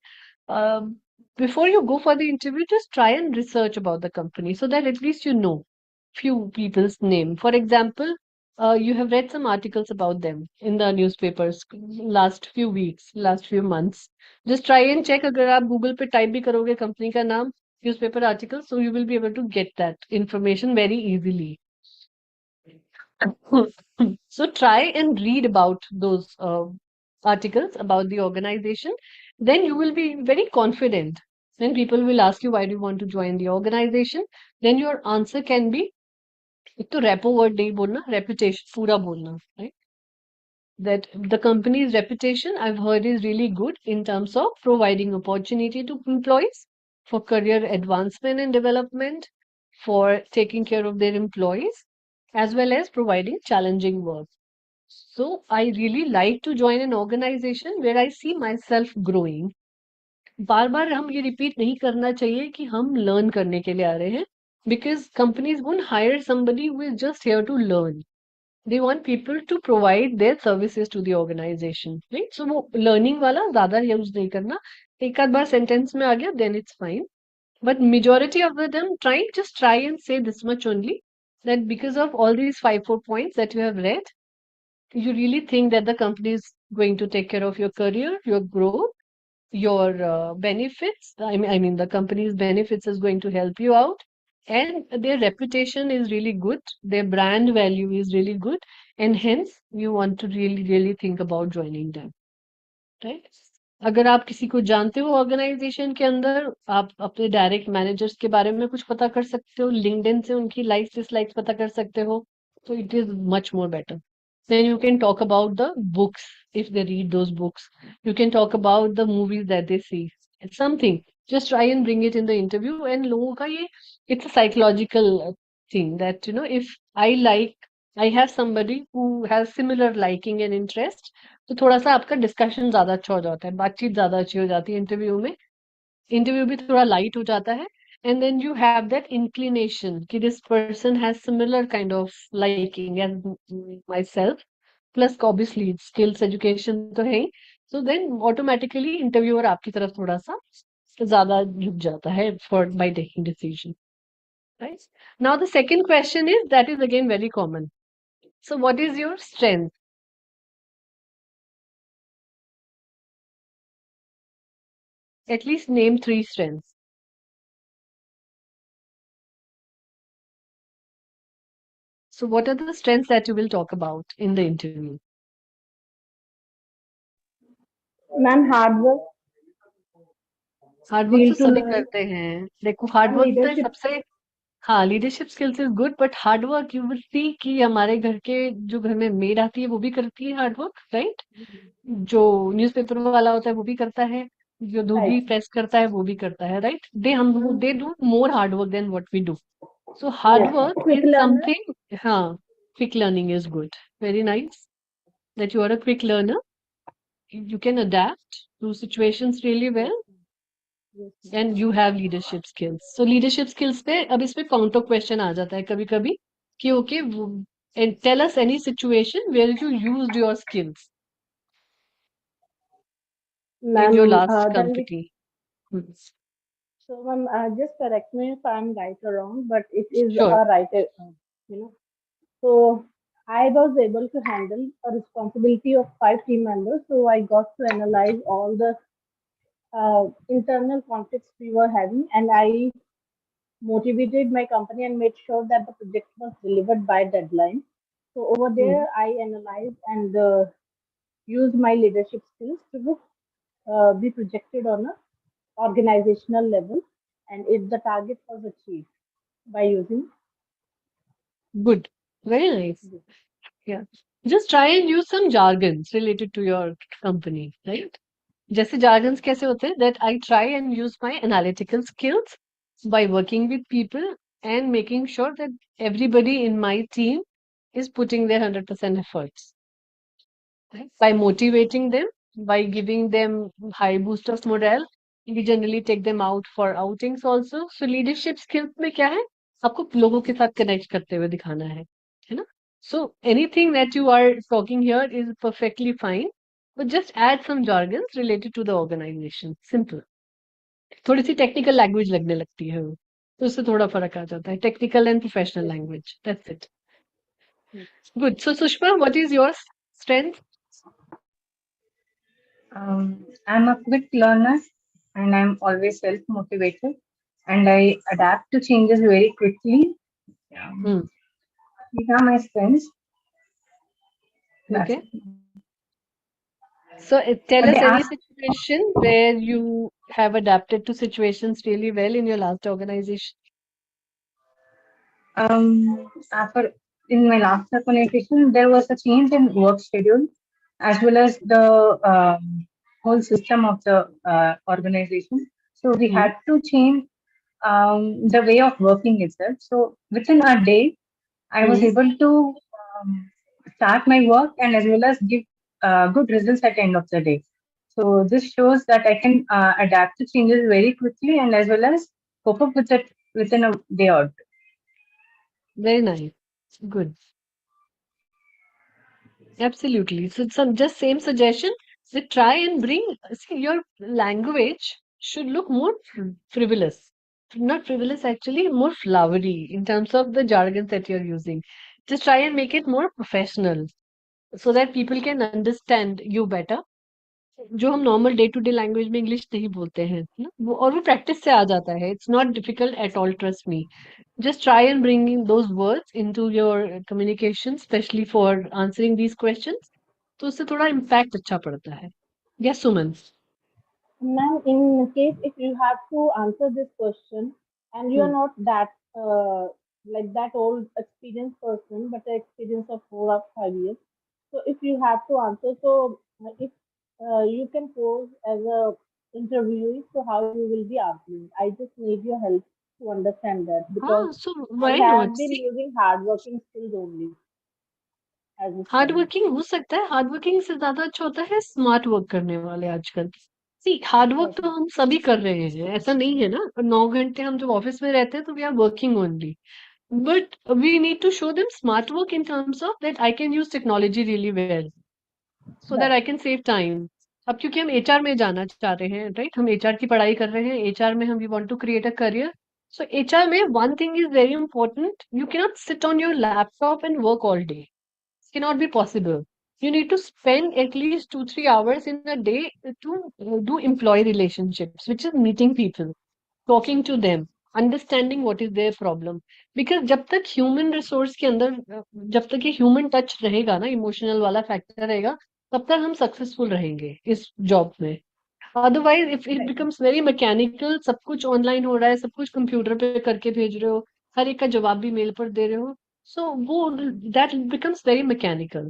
Um, Before you go for the interview, just try and research about the company so that at least you know few people's name. For example, you have read some articles about them in the newspapers last few weeks, last few months. Just try and check अगर आप Google पे type भी करोगे company का नाम newspaper article, so you will be able to get that information very easily. So try and read about those articles about the organization. Then you will be very confident. When people will ask you why do you want to join the organization, then your answer can be एक तो repo word नहीं बोलना, reputation पूरा बोलना, right? That the company's reputation I've heard is really good in terms of providing opportunity to employees for career advancement and development, for taking care of their employees, as well as providing challenging work. So I really like to join an organization where I see myself growing. बार बार हम ये repeat नहीं करना चाहिए कि हम learn करने के लिए आ रहे हैं because companies won't hire somebody who is just here to learn. They want people to provide their services to the organization, right? So वो learning वाला ज़्यादा use नहीं करना. एक आध बार sentence में आ गया, then it's fine. But majority of them just try and say this much only, that because of all these 5 4 points that you have read, you really think that the company is going to take care of your career, your growth, your benefits. I mean, the company's benefits is going to help you out, and their reputation is really good. Their brand value is really good, and hence you want to really, really think about joining them, right? अगर आप किसी को जानते हो organisation के अंदर, आप अपने डायरेक्ट मैनेजर्स के बारे में कुछ पता कर सकते हो, लिंक्डइन से उनकी लाइक्स डिसलाइक्स पता कर सकते हो, तो it is much more better. Then you can talk about the books if they read those books. You can talk about the movies that they see. It's something. Just try and bring it in the interview. And लोगों का ये, it's a psychological thing that if I have somebody who has similar liking and interest, तो थोड़ा सा आपका discussion ज्यादा अच्छा हो जाता है, बातचीत ज्यादा अच्छी हो जाती है इंटरव्यू में. इंटरव्यू भी थोड़ा लाइट हो जाता है. And then you have that inclination कि this person has similar kind of liking as myself, plus obviously skills education तो है ही. सो देन ऑटोमेटिकली इंटरव्यूअर आपकी तरफ थोड़ा सा ज्यादा झुक जाता है for by taking decision, right? Now the second question is, that is again very common. So what is your strength? At least name 3 strengths. So what are the strengths that you will talk about in the interview? Ma'am, hard work, hard work zeal तो to सभी learn, करते हैं. देखो hard and work तो leadership. सबसे, हाँ leadership skills is good, but hard work you will see कि हमारे घर के जो घर में मेड आती है वो भी करती है हार्ड वर्क, राइट? जो न्यूज़पेपर वाला होता है वो भी करता है, जो धोबी Right. प्रेस करता है वो भी करता है, right? They do more hard work then what we do. So hard Yes. Work Quick is learner. Something. हाँ, quick learning is good. Very nice that you are a quick learner. You can adapt to situations really well, Yes, ma'am. and you have leadership skills. So leadership skills पे अब इस पे counter question आ जाता है कभी कभी कि okay, and tell us any situation where you used your skills in your Ma'am, last then we, company. Hmm. so ma'am, just correct me if I'm right or wrong, but it is Sure. a right, you know. So I was able to handle a responsibility of 5 team members. So I got to analyze all the internal conflicts we were having, and I motivated my company and made sure that the project was delivered by deadline. So over Hmm. there, I analyzed and used my leadership skills to be projected on a organizational level, and if the target was achieved by using Good. Very nice. this. Yeah. Just try and use some jargons related to your company, right? जैसे jargons कैसे होते हैं that I try and use my analytical skills by working with people and making sure that everybody in my team is putting their 100% efforts, right? By motivating them, by giving them high boost of morale. We generally take them out for outings also. So leadership skills में क्या है? आपको लोगों के साथ connect करते हुए दिखाना है ना? So anything that you are talking here is perfectly fine, but just add some jargons related to the organization. Simple. थोड़ी सी टेक्निकल लैंग्वेज लगने लगती है वो, तो उससे थोड़ा फर्क आ जाता है. Technical and professional Yes, language. That's it. yes. Good. So Sushma, what is your strength? I'm a quick learner and I'm always self motivated and I adapt to changes very quickly. Hmm. These are my strengths. That's Okay. it. So tell But they us any ask, situation where you have adapted to situations really well in your last organization. after in my last organization, there was a change in work schedule as well as the whole system of the organization. So we Hmm. had to change the way of working itself. So within a day, I was Hmm. able to start my work and as well as give good results at the end of the day. So this shows that I can adapt to changes very quickly and as well as cope up with it within a day or two. Very nice. Good. Absolutely. So some just same suggestion. So try and bring, see, your language should look more frivolous. Not frivolous, actually, more flowery in terms of the jargon that you're using. Just try and make it more professional so that people can understand you better. जो हम normal day to day language में English नहीं बोलते हैं ना वो और वो प्रैक्टिस से आ जाता है it's not difficult at all trust me just try and bringing those words into your communication especially for answering these questions तो उससे थोड़ा impact अच्छा पड़ता है. Yes, Suman. Ma'am, in case if you have to answer this question and you are Hmm. not that like that old experienced person, but an experience of 4 or 5 years. So if you have to answer, so if you can pose as a interviewee, so how you will be answering. I just need your help to understand that because हाँ, so I why not? have been See, using hardworking skills only as a hard strength. Working हो सकता है. Hard working से ज्यादा अच्छा होता है smart work करने वाले आजकल. सी हार्ड वर्क तो Okay. हम सभी कर रहे हैं ऐसा नहीं है ना. 9 घंटे हम जब ऑफिस में रहते हैं तो we are working only. But we need to show them smart work in terms of that I can use technology really well so that Right. I can save time. अब क्योंकि हम एचआर में जाना चाह रहे हैं राइट हम HR की पढ़ाई कर रहे हैं एचआर में हम we want to create a career so HR में one thing is very important you can not sit on your laptop and work all day cannot be possible. You need to spend at least 2-3 hours in a day to do employee relationships, which is meeting people, talking to them, understanding what is their problem. Because जब तक human resource के अंदर जब तक ये human touch रहेगा ना emotional वाला factor रहेगा तब तक हम successful रहेंगे इस job में. Otherwise, if it Right. becomes very mechanical, सब कुछ online हो रहा है, सब कुछ computer पे करके भेज रहे हो, हर एक का जवाब भी मेल पर दे रहे हो, so वो that becomes very mechanical.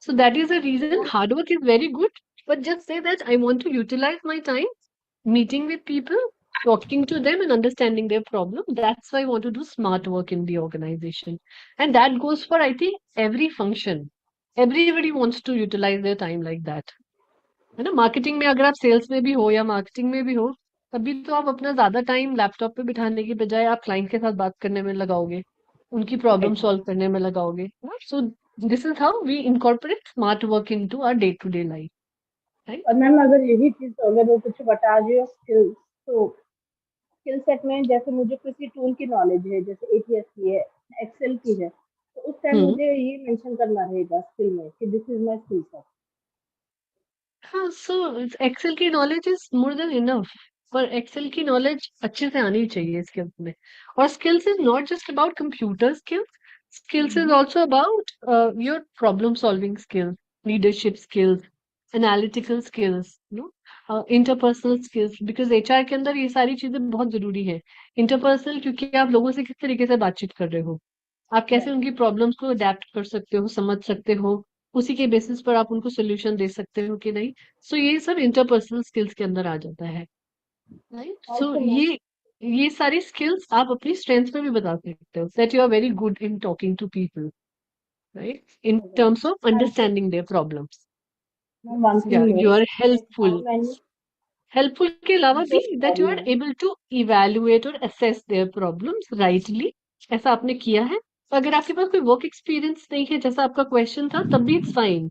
So that is the reason hard work is very good, but just say that I want to utilize my time meeting with people, talking to them and understanding their problem. That's why I want to do smart work in the organization. And that goes for, I think, every function. Everybody wants to utilize their time like that. है ना marketing में अगर आप sales में भी हो या marketing में भी हो तभी तो आप अपना ज्यादा टाइम लैपटॉप पे बिठाने की बजाय आप क्लाइंट के साथ बात करने में लगाओगे उनकी प्रॉब्लम Right. सॉल्व करने में लगाओगे so this is how we incorporate smart work into our day to day life right. और मैम अगर यही चीज अगर वो कुछ बता रही हो स्किल्स तो स्किल सेट में जैसे मुझे किसी टूल की नॉलेज है जैसे एटीएस की है एक्सेल की है तो उस टाइम हम्म. मुझे ये मेंशन करना रहेगा स्किल में कि this is my skill set. हाँ, सो एक्सेल की knowledge is more than enough, पर एक्सेल की नॉलेज अच्छे से आनी चाहिए स्किल्स में। और skills is not just about computer skills, skills is also about your problem solving skills, leadership skills, analytical skills, interpersonal skills, because HR के अंदर ये सारी चीजें बहुत जरूरी है। इंटरपर्सनल क्योंकि आप लोगों से किस तरीके से बातचीत कर रहे हो, आप कैसे उनकी प्रॉब्लम्स को अडेप्ट कर सकते हो, समझ सकते हो, उसी के बेसिस पर आप उनको सोल्यूशन दे सकते हो कि नहीं। सो ये सब इंटरपर्सनल स्किल्स के अंदर आ जाता है, राइट। सो Also, ma'am, ये सारी स्किल्स आप अपनी स्ट्रेंथ में भी बता सकते हो, that you are very good in talking to people, right? In okay. terms of Ma'am, understanding their problems. ma'am, one Yeah, thing you more, are like how helpful. many, Helpful के अलावा भी so that you sorry, are ma'am. able to evaluate or assess their problems rightly. ऐसा आपने किया है। तो अगर आपके पास कोई वर्क एक्सपीरियंस नहीं है, जैसा आपका क्वेश्चन था, तब भी इट्स फाइन।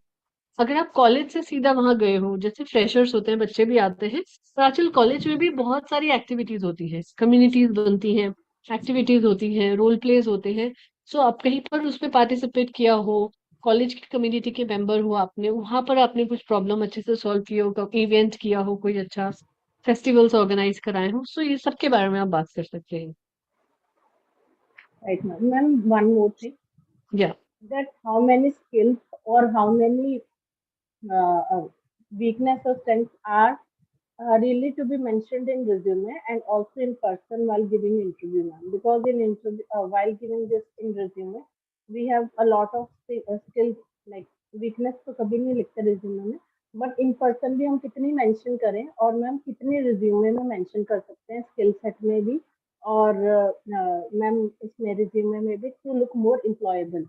अगर आप कॉलेज से सीधा वहां गए हो, जैसे फ्रेशर्स होते हैं, बच्चे भी आते हैं, तो आजकल कॉलेज में भी बहुत सारी एक्टिविटीज होती है, कम्युनिटीज बनती हैं, एक्टिविटीज होती हैं, रोल प्लेज होते हैं। सो आप कहीं पर उसमें पार्टिसिपेट किया हो, कॉलेज की कम्युनिटी के मेंबर हो, आपने वहां पर आपने कुछ प्रॉब्लम अच्छे से सॉल्व किया हो, इवेंट किया हो, कोई अच्छा फेस्टिवल्स ऑर्गेनाइज कराए हो, सो ये सब के बारे में आप बात कर सकते हैं। Right, ma'am. Ma'am, one more thing, या that how many skills or how many uh, uh, weakness or strengths are really to be mentioned in resume and also in person while giving interview, ma'am. Because in interview, while giving this in resume, we have a lot of skills, like weakness तो कभी नहीं लिखते resume में, but in person भी हम कितनी mention करें, और मैम कितने resume में mention कर सकते हैं skill set में भी, और मैम इसमें resume में भी, to look more employable.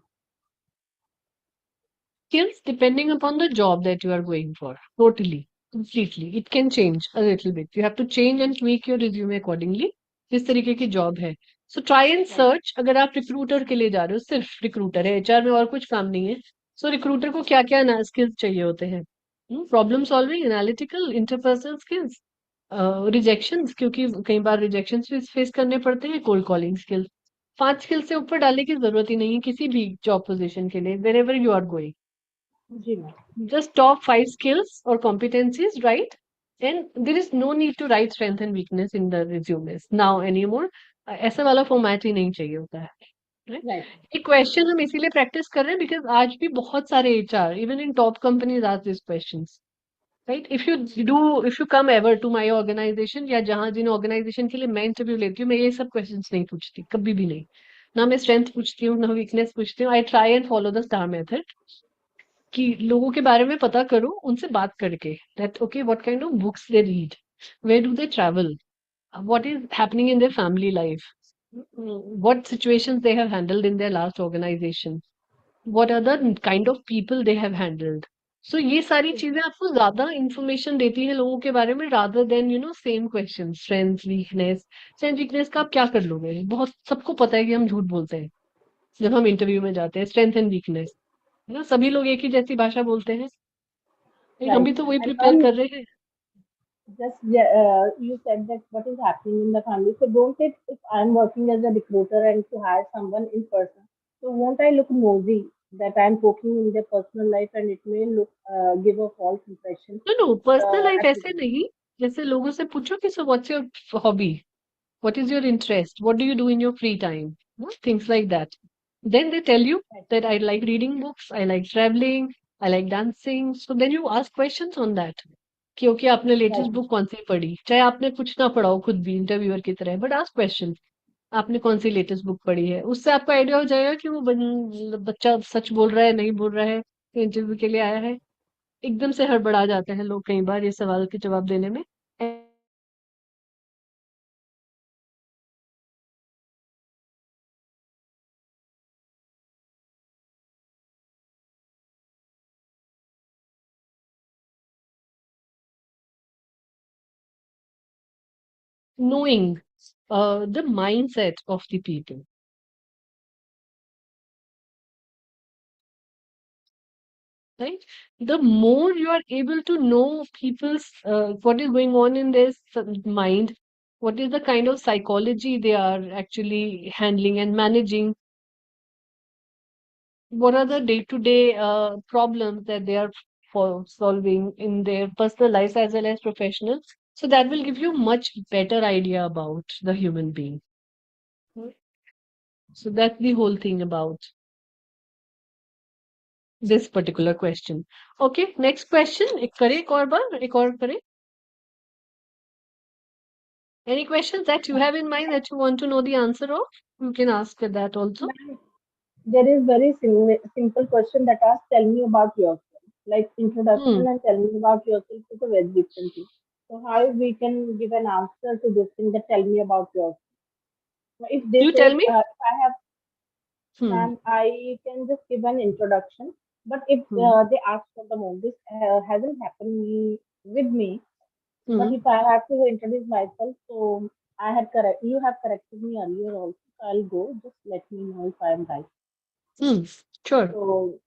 skills depending upon the job that you are going for. Totally, completely. It can change a little bit. You have to change and tweak your resume accordingly. जिस तरीके की job है, सो try and Right. Search. अगर आप recruiter के लिए जा रहे हो, सिर्फ रिक्रूटर है, एचआर में और कुछ काम नहीं है, सो रिक्रूटर को क्या क्या स्किल्स चाहिए होते हैं? Problem solving, analytical, interpersonal skills, rejections, क्योंकि कई बार रिजेक्शंस भी फेस करने पड़ते हैं, कोल्ड कॉलिंग स्किल्स। 5 स्किल से ऊपर डालने की जरूरत ही नहीं है किसी भी जॉब पोजीशन के लिए, wherever you are going. जी ma'am. Just top 5 skills or competencies, right? And there is no need to write strength and weakness in the resumes now anymore. ऐसा वाला फॉर्मेट ही नहीं चाहिए होता है, right? Right. ये क्वेश्चन हम इसीलिए प्रैक्टिस कर रहे हैं बिकॉज आज भी बहुत सारे HR even in top companies ask this questions, right. If you come ever to my organisation, या जहां जिन ऑर्गेनाइजेशन के लिए मैं इंटरव्यू लेती हूँ, मैं ये सब क्वेश्चंस नहीं पूछती, कभी भी नहीं। ना मैं स्ट्रेंथ पूछती हूँ, ना वीकनेस पूछती हूँ। I try and follow the star method, कि लोगों के बारे में पता करो उनसे बात करके, that okay what kind of books they read, where do they travel, what is happening in their family life, what situations they have handled in their last organisation, what are the kind of people they have handled. So ये सारी चीजें आपको ज्यादा information देती है लोगों के बारे में, rather than same question, strength weakness. Strength weakness का आप क्या कर लोगे? बहुत सबको पता है कि हम झूठ बोलते हैं जब हम इंटरव्यू में जाते हैं। स्ट्रेंथ एंड वीकनेस, है ना, सभी लोग एक ही जैसी भाषा बोलते हैं, नहीं, हम Right. भी तो वही And प्रिपेयर कर रहे हैं। just you said that what is happening in the family. So don't it, if I'm working as a recruiter and to hire someone in person, so won't I look nosy that I'm poking in their personal life and it may look give a false impression no no, to personal the life ऐसे applicant? नहीं। जैसे लोगों से पूछो कि so what's your hobby, what is your interest, what do you do in your free time, things like that. Then they tell you Right. That I like reading books, I like travelling, I like dancing. So then you ask questions on that, क्योंकि आपने latest Right. Book कौन सी पढ़ी, चाहे आपने कुछ ना पढ़ा हो खुद भी इंटरव्यूअर की तरह, बट आस्क क्वेश्चन, आपने कौन सी लेटेस्ट बुक पढ़ी है। उससे आपको आइडिया हो जाएगा कि वो बच्चा सच बोल रहा है, नहीं बोल रहा है, इंटरव्यू के लिए आया है। एकदम से हड़बड़ा जाते हैं लोग कई बार ये सवाल के जवाब देने में। Knowing the mindset of the people, right? The more you are able to know people's what is going on in their mind, what is the kind of psychology they are actually handling and managing, what are the day-to-day problems that they are for solving in their personal lives as well as professional. So that will give you much better idea about the human being. So that's the whole thing about this particular question. Okay, next question. एक करें एक और बार, एक और करें. Any questions that you have in mind that you want to know the answer of? You can ask that also. Ma'am, there is very simple question that asks, tell me about yourself. Like introduction and tell me about yourself is a very different thing. So how we can give an answer to this thing that tell me about yourself? If they You say, tell me. if I have, Hmm. ma'am, I can just give an introduction. But if they ask for the moment, this hasn't happened with me. But Hmm. if I have to introduce myself, so I had correct. You have corrected me earlier also. So I'll go. Just let me know if I am right. Hmm. Sure. So,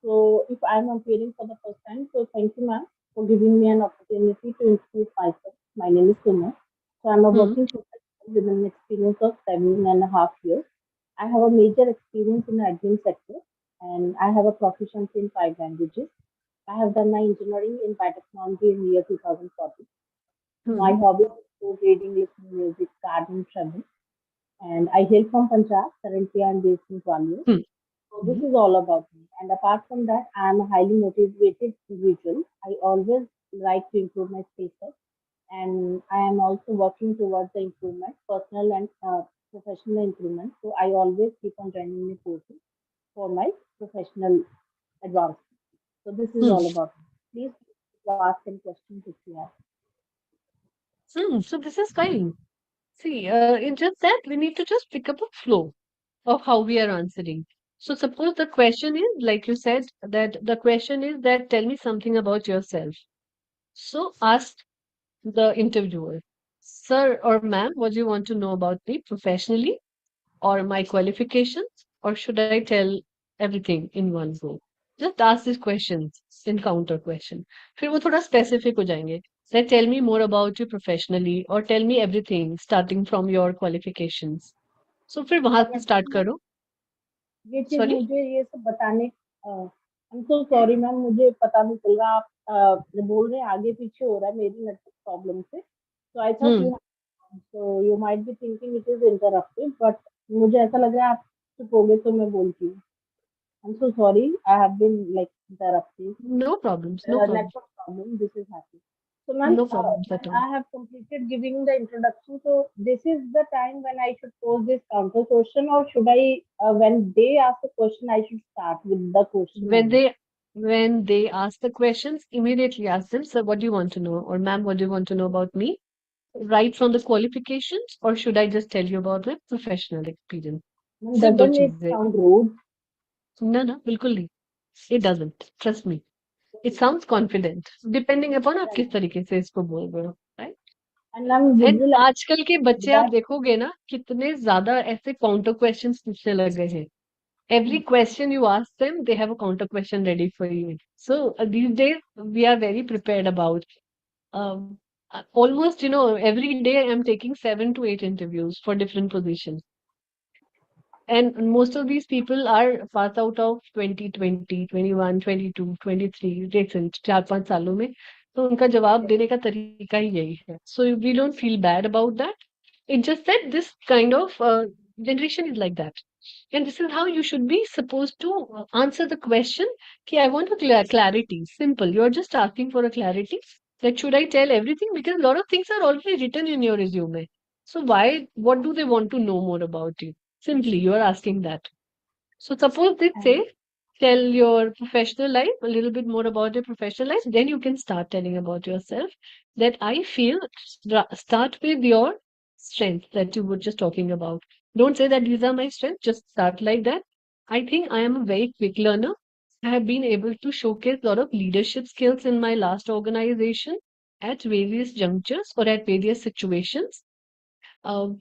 so if I'm appearing for the first time, so thank you, ma'am, for giving me an opportunity to introduce myself. My name is Suma. So I'm a Hmm. working professional with an experience of 7.5 years. I have a major experience in the admin sector, and I have a proficiency in 5 languages. I have done my engineering in biotechnology in the year 2014. My Hmm. hobby is food, reading, listening music, gardening, travel. And I hail from Punjab. Currently, I'm based in Gwalior. Hmm. So this is all about me. And apart from that, I am a highly motivated individual. I always like to improve my skill set, and I am also working towards the improvement, personal and professional improvement. So I always keep on joining new courses for my professional advancement. So this is Hmm. all about me. Please ask any questions if you have. Hmm. So this is fine. See, in just that we need to just pick up a flow of how we are answering. So suppose the question is, like you said, that the question is that tell me something about yourself. So ask the interviewer, sir or ma'am, what do you want to know about me professionally or my qualifications, or should I tell everything in one go? Just ask these questions in counter question. फिर वो थोड़ा specific हो जाएंगे. Say, tell me more about you professionally or tell me everything starting from your qualifications. So फिर वहां और से start ma'am करो. ये चीज Sorry? मुझे ये सब बताने आई एम सो सॉरी मैम, मुझे पता नहीं चल रहा आप बोल रहे हैं आगे पीछे हो रहा है मेरी नेटवर्क प्रॉब्लम से, so I thought Hmm. You so you might be thinking it is interrupted, but मुझे ऐसा लग रहा है आप चुप हो गए तो मैं बोलती हूँ. I am so sorry, I have been like interrupted. No problems. No problems. Network problem. This is happening. So, ma'am, No problems at when all. I have completed giving the introduction, so this is the time when I should pose this counter question, or should I, when they ask the question, I should start with the question When only. they ask the questions, immediately ask them, sir, what do you want to know? Or ma'am, what do you want to know about me? Right from the qualifications, or should I just tell you about my professional experience? Ma'am, सिर्फ दो doesn't it चीजें. sound rude? No, no, बिल्कुल नहीं. It doesn't. Trust me. It sounds confident, depending upon आप Right. किस तरीके से इसको बोल रहे हो, right? And ma'am, would and you like आजकल के बच्चे आप that? देखोगे ना कितने ज्यादा ऐसे काउंटर क्वेश्चंस पूछने लग गए हैं. Every question you ask them, they have a counter question ready for you. So these days we are very prepared about. Um, Almost, every day I'm taking 7 to 8 interviews for different positions. And most of these people are passed out of 2020, 21, 22, 23, recent 4-5 सालों में. तो उनका जवाब देने का तरीका ही यही है. So we don't feel bad about that. It's just that this kind of generation is like that. And this is how you should be supposed to answer the question. Ki, I want a clarity. Simple. You're just asking for a clarity. That should I tell everything? Because a lot of things are already written in your resume. So what do they want to know more about you? Simply, you are asking that. So suppose they And say, tell your professional life, a little bit more about your professional life, then you can start telling about yourself. That I feel, start with your strengths that you were just talking about. Don't say that these are my strengths, just start like that. I think I am a very quick learner. I have been able to showcase a lot of leadership skills in my last organization at various junctures or at various situations.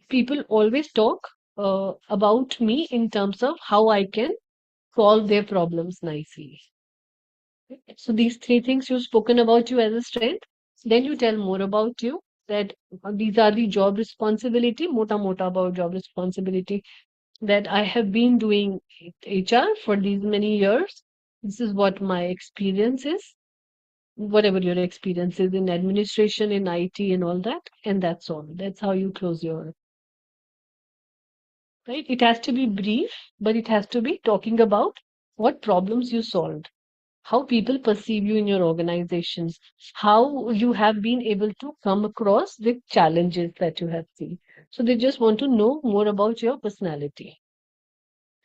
People always talk about me in terms of how I can solve their problems nicely. So these three things you've spoken about you as a strength, then you tell more about you that these are the job responsibility, mota mota about job responsibility that I have been doing HR for these many years. This is what my experience is, whatever your experience is in administration, in IT, and all that, and that's all. That's how you close your, right? It has to be brief, but it has to be talking about what problems you solved, how people perceive you in your organizations, how you have been able to come across with challenges that you have seen. So they just want to know more about your personality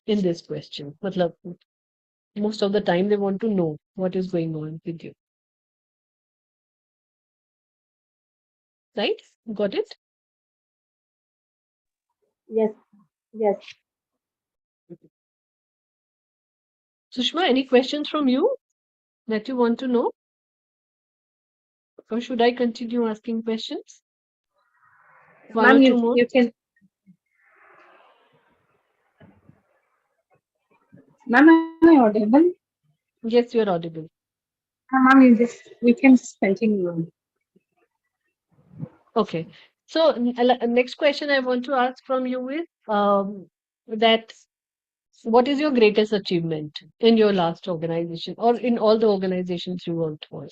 in this question. Matlab, most of the time they want to know what is going on with you. Right? Got it? Yes, yes. Sushma, any questions from you that you want to know? Or should I continue asking questions? One or Ma'am, two more? you can. Ma'am, am I audible? Yes, you're audible. Ma'am, we can just continue. Okay. So next question I want to ask from you is that what is your greatest achievement in your last organization or in all the organizations you worked for?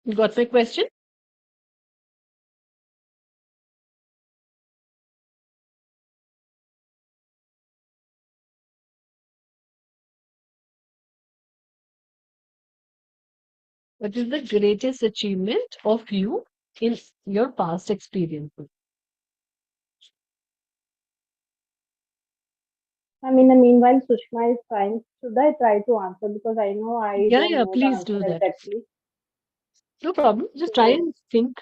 You got my question? What is the greatest achievement of you in your past experiences? I mean, meanwhile, Sushma is trying. Should I try to answer? Because I know I Yeah, don't yeah, know the please do answer that. exactly. No problem. Just try So, and think.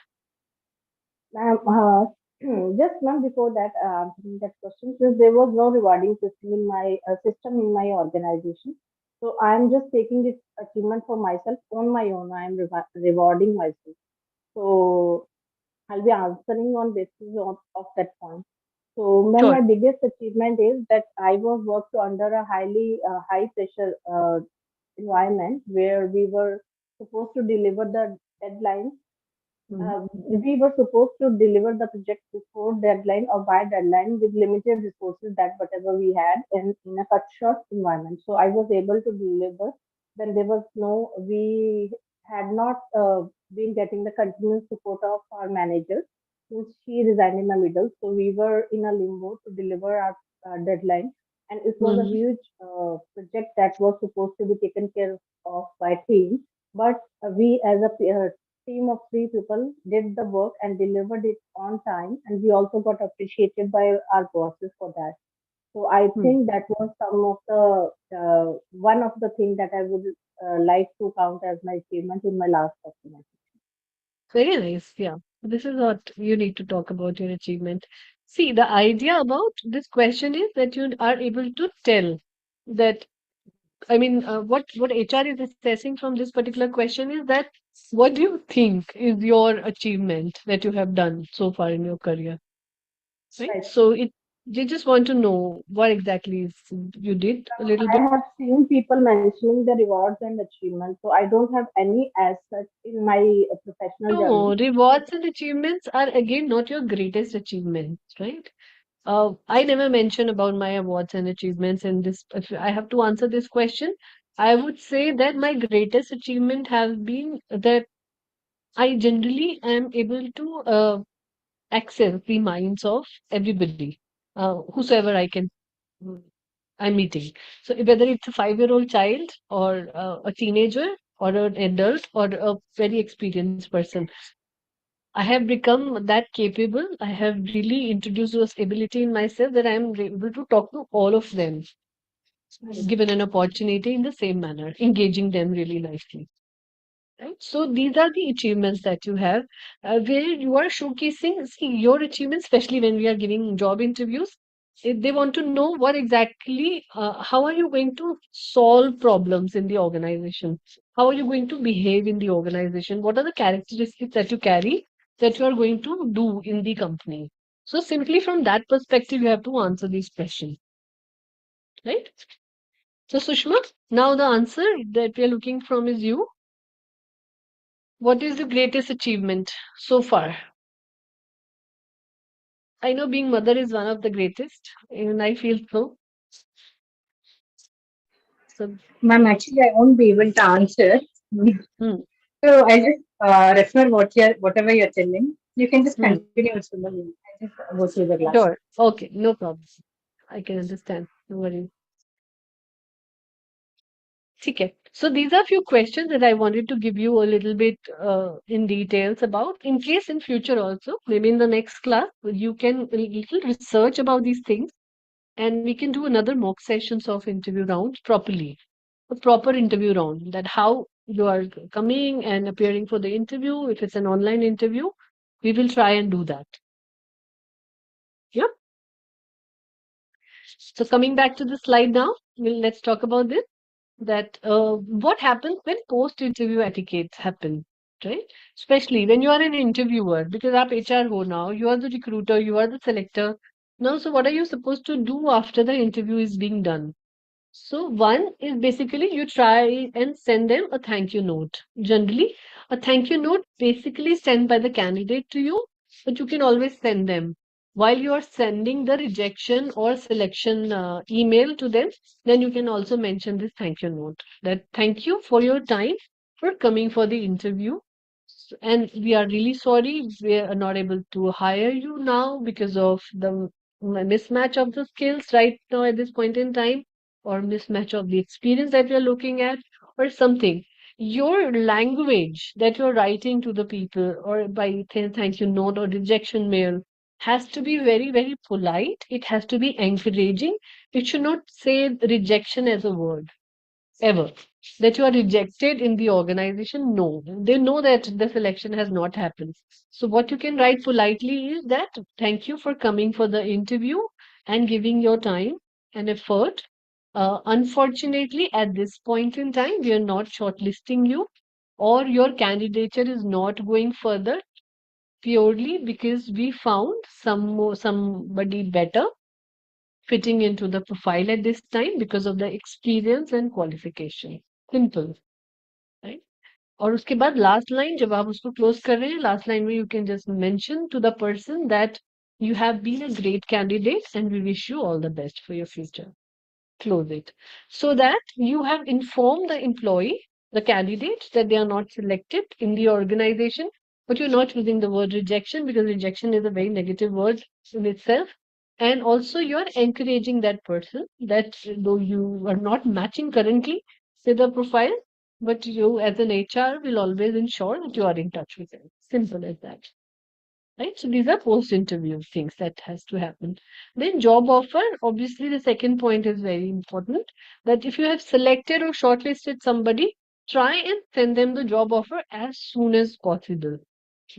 just now before that, answering that question, since there was no rewarding system in my organization, so I am just taking this achievement for myself on my own. I am rewarding myself. So I'll be answering on basis of that point. So, ma'am, Sure. my biggest achievement is that I was worked under a high pressure environment where we were supposed to deliver the deadline. Mhm. We were supposed to deliver the project before deadline or by deadline with limited resources that whatever we had in a cut short environment. So I was able to deliver when there was no, we had not been getting the continuous support of our manager since she resigned in the middle. So we were in a limbo to deliver our deadline. And it was a Mhm. huge project that was supposed to be taken care of by team. But we as a team of three people did the work and delivered it on time, and we also got appreciated by our bosses for that. So I Hmm. think that was some of the one of the things that I would like to count as my achievement in my last document. Very nice. Yeah. This is what you need to talk about your achievement. See, the idea about this question is that you are able to tell that, I mean, what HR is assessing from this particular question is that what do you think is your achievement that you have done so far in your career, right? Right. So they just want to know what exactly is you did a little I bit. have seen people mentioning the rewards and achievements, so I don't have any as such in my professional journey. No, rewards and achievements are again not your greatest achievements, right? I never mention about my awards and achievements in this. If I have to answer this question, I would say that my greatest achievement has been that I generally am able to access the minds of everybody, whosoever mm, I'm meeting. So whether it's a 5-year-old child or a teenager or an adult or a very experienced person, I have become that capable. I have really introduced this ability in myself that I am able to talk to all of them, given an opportunity in the same manner, engaging them really nicely. Right? So these are the achievements that you have, where you are showcasing, see, your achievements, especially when we are giving job interviews. If they want to know what exactly, how are you going to solve problems in the organization? How are you going to behave in the organization? What are the characteristics that you carry that you are going to do in the company? So simply from that perspective, you have to answer these questions, right? So Sushma, now the answer that we are looking from is you. What is the greatest achievement so far? I know being mother is one of the greatest, and I feel so. So, Ma'am, actually, I won't be able to answer. hmm, So I just refer whatever you're telling. You can just hmm, continue with Suman. I just go through the class. sure. Okay, no problem. I can understand. No worries. Okay. So these are few questions that I wanted to give you a little bit in details about. In case in future also, maybe in the next class, you can little research about these things, and we can do another mock sessions of interview rounds properly. A proper interview round, that how you are coming and appearing for the interview. If it's an online interview, we will try and do that. Yeah. So coming back to the slide now, let's talk about this. That what happens when post interview etiquettes happen, right? Especially when you are an interviewer, because आप HR हो now, you are the recruiter, you are the selector. Now, so what are you supposed to do after the interview is being done? So one is basically you try and send them a thank you note. Generally, a thank you note basically sent by the candidate to you, but you can always send them. While you are sending the rejection or selection email to them, then you can also mention this thank you note. That thank you for your time for coming for the interview. And we are really sorry we are not able to hire you now because of the mismatch of the skills right now at this point in time, or mismatch of the experience that we are looking at, or something. Your language that you're writing to the people, or by thank you note or rejection mail, has to be very, very polite. It has to be encouraging. It should not say rejection as a word ever. That you are rejected in the organization. No, they know that the selection has not happened. So, what you can write politely is that thank you for coming for the interview and giving your time and effort. Unfortunately, at this point in time, we are not shortlisting you, or your candidature is not going further purely because we found somebody better fitting into the profile at this time because of the experience and qualification. Simple, right? और उसके बाद last line जब आप उसको close कर रहे हैं, last line में you can just mention to the person that you have been a great candidate and we wish you all the best for your future. Close it. So that you have informed the employee, the candidate, that they are not selected in the organization, but you're not using the word rejection because rejection is a very negative word in itself. And also, you're encouraging that person that though you are not matching currently with the profile, but you as an HR will always ensure that you are in touch with them. Simple as that. Right? So these are post-interview things that has to happen. Then job offer, obviously the second point is very important. That if you have selected or shortlisted somebody, try and send them the job offer as soon as possible.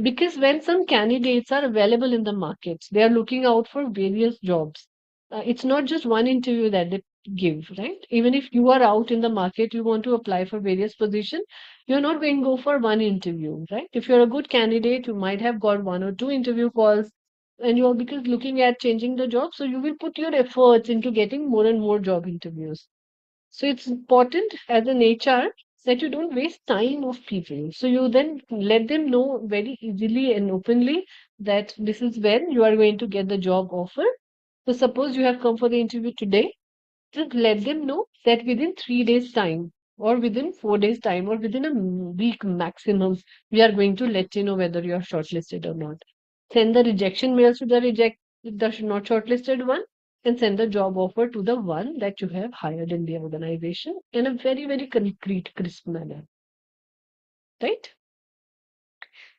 Because when some candidates are available in the market, they are looking out for various jobs. It's not just one interview that they give, right? Even if you are out in the market, you want to apply for various positions, you're not going to go for one interview, right? If you're a good candidate, you might have got one or two interview calls, and you're because looking at changing the job, so you will put your efforts into getting more and more job interviews. So it's important as an HR that you don't waste time of people. So you then let them know very easily and openly that this is when you are going to get the job offer. So suppose you have come for the interview today, just let them know that within 3 days time, or within 4 days time, or within a week maximum, we are going to let you know whether you are shortlisted or not. Send the rejection mails to the not shortlisted one, and send the job offer to the one that you have hired in the organization in a very, very concrete, crisp manner. Right?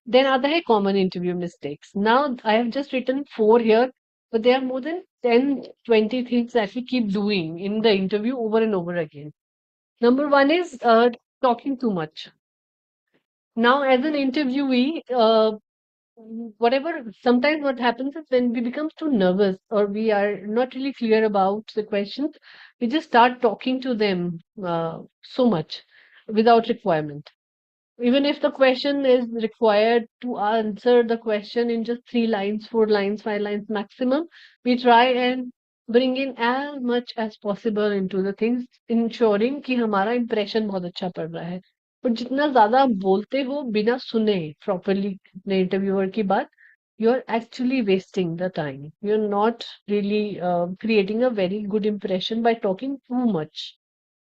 Then are the common interview mistakes. Now I have just written 4 here, but there are more than 10, 20 things that we keep doing in the interview over and over again. Number one is talking too much. Now, as an interviewee, whatever, sometimes what happens is when we become too nervous or we are not really clear about the questions, we just start talking to them so much without requirement. Even if the question is required to answer the question in just 3 lines, 4 lines, 5 lines maximum, we try and bring in as much as possible into the things, ensuring कि हमारा impression बहुत अच्छा पड़ रहा है. पर जितना ज़्यादा आप बोलते हो बिना सुने properly अपने interviewer की बात, you're actually wasting the time. You're not really creating a very good impression by talking too much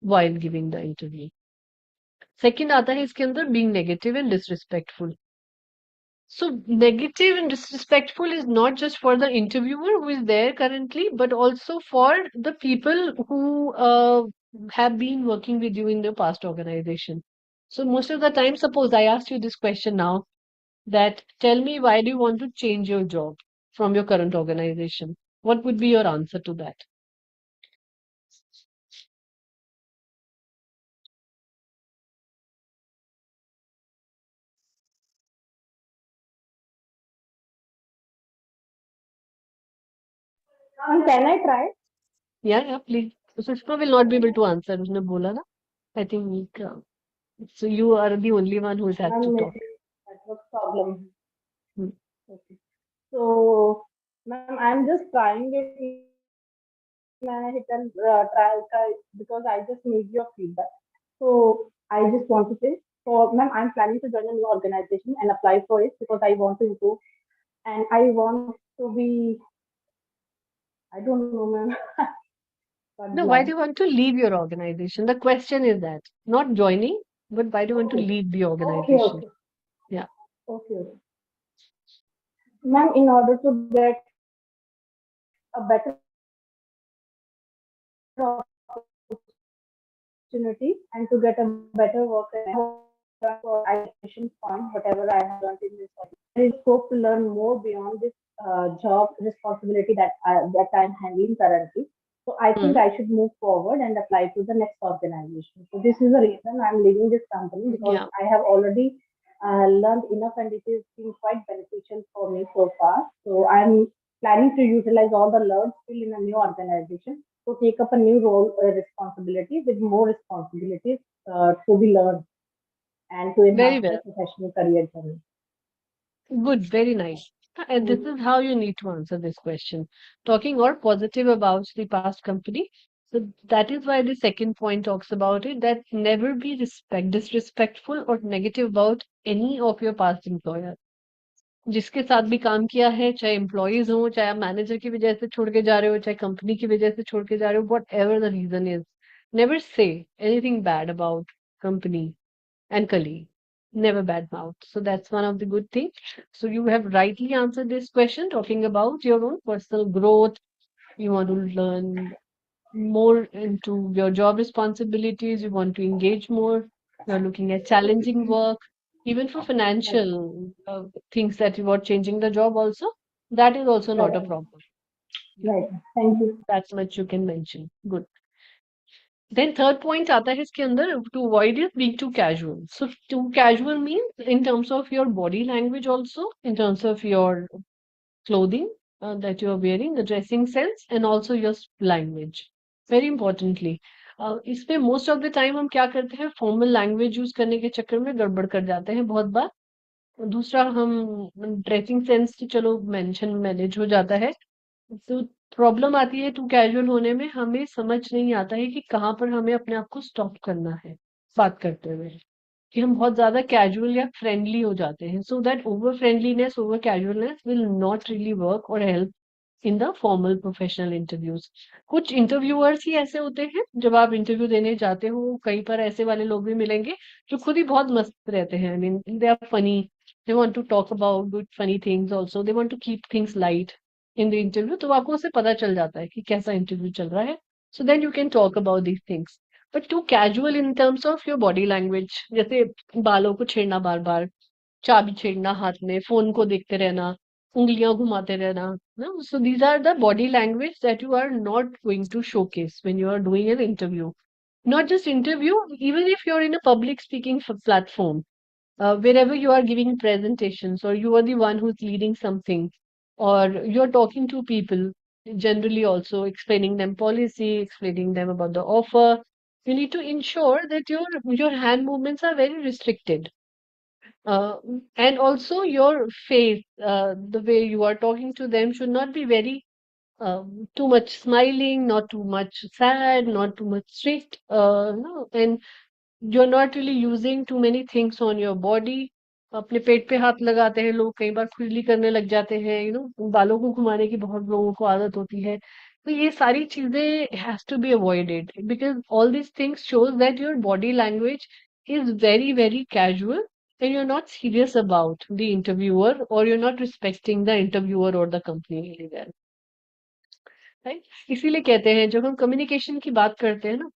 while giving the interview. Second आता है इसके अंदर being negative and disrespectful. So negative and disrespectful is not just for the interviewer who is there currently, but also for the people who have been working with you in the past organization. So most of the time, suppose I asked you this question now, that tell me why do you want to change your job from your current organization? What would be your answer to that? Can I try? Yeah, please. Sushma will not be able to answer. उसने बोला ना. I think so. You are the only one who has had to talk. Network problem. Hmm. Okay. So, ma'am, I'm just trying it. I hit and try because I just need your feedback. So, I just want to say, so, ma'am, I'm planning to join a new organization and apply for it because I want to improve and I want to be, I don't know, ma'am. Got No, why blank. do you want to leave your organization? The question is that, not joining, but why do you want to Okay. leave the Okay, organization? okay, Yeah. okay. Ma'am, in order to get a better opportunity and to get a better work for education fund, whatever I have learned in this study. There is scope to learn more beyond this job responsibility that I'm handling currently. So I think Hmm. I should move forward and apply to the next organization. So this is the reason I'm leaving this company because Yeah. I have already learned enough and it has been quite beneficial for me so far. So I'm planning to utilize all the learned skill in a new organization to take up a new role responsibility with more responsibilities to be learned and to Very enhance my well. professional career journey. Good. Very nice. And this is how you need to answer this question. Talking or positive about the past company. So that is why the second point talks about it, that never be disrespectful or negative about any of your past employer. जिसके साथ भी काम किया है, चाहे employees हो, चाहे आप मैनेजर की वजह से छोड़ के जा रहे हो, चाहे कंपनी की वजह से छोड़ के जा रहे हो, whatever the reason is, never say anything bad about company and colleague. Never bad mouth. So that's one of the good things. So you have rightly answered this question, talking about your own personal growth. You want to learn more into your job responsibilities. You want to engage more. You're looking at challenging work, even for Right, financial things that you are changing the job also. That is also not a right, problem. right. Thank you. That's much you can mention. Good. Then third point आता है इसके अंदर, to avoid it being too casual. So too casual means in terms of your body language also, in terms of your clothing that you are wearing, the dressing sense, and also your language. Very importantly, इसमें most of the time हम क्या करते हैं, formal language use करने के चक्कर में गड़बड़ कर जाते हैं बहुत बार. दूसरा हम ड्रेसिंग सेंस तो चलो मेंशन मैनेज हो जाता है. तो प्रॉब्लम आती है टू कैजुअल होने में, हमें समझ नहीं आता है कि कहाँ पर हमें अपने आप को स्टॉप करना है बात करते हुए, कि हम बहुत ज्यादा कैजुअल या फ्रेंडली हो जाते हैं. So that over friendliness, over casualness will not really work or help in the formal professional interviews. कुछ इंटरव्यूअर्स ही ऐसे होते हैं, जब आप इंटरव्यू देने जाते हो कहीं पर ऐसे वाले लोग भी मिलेंगे जो खुद ही बहुत मस्त रहते हैं. I mean they are funny, they want to talk about good funny things, also they want to keep things light in the interview. तो आपको उससे पता चल जाता है कि कैसा इंटरव्यू चल रहा है. So then you can talk about these things. But too casual in terms of your body language, जैसे बालों को छेड़ना बार बार, चाबी छेड़ना हाथ में, फोन को देखते रहना, उंगलियां घुमाते रहना. No? So these are the body language that you are not going to showcase when you are doing an interview. Not just interview, even if you're in a public speaking platform, wherever you are giving presentations or you are the one who's leading something, or you're talking to people, generally also explaining them policy, explaining them about the offer, you need to ensure that your hand movements are very restricted. uh, and also your face, the way you are talking to them should not be very too much smiling, not too much sad, not too much strict, no, and you're not really using too many things on your body. अपने पेट पे हाथ लगाते हैं लोग, कई बार खुजली करने लग जाते हैं, बालों को घुमाने की बहुत लोगों को आदत होती है। तो ये सारी चीजें has to be avoided because all these things shows that your body language is very, very casual and you're not serious about the interviewer or you're not respecting the interviewer or the company really well. Right? इसीलिए कहते हैं जब हम communication की बात करते हैं ना,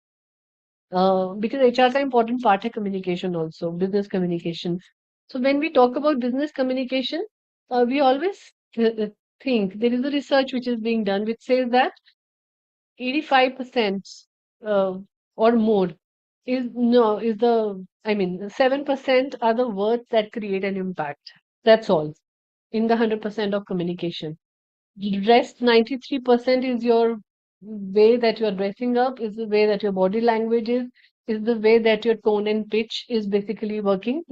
because HR का important part है communication also, business communication. So when we talk about business communication, we always think there is a research which is being done which says that 85% or more is the, I mean, 7% are the words that create an impact. That's all in the 100% of communication. The rest 93% is your way that you are dressing up, is the way that your body language is the way that your tone and pitch is basically working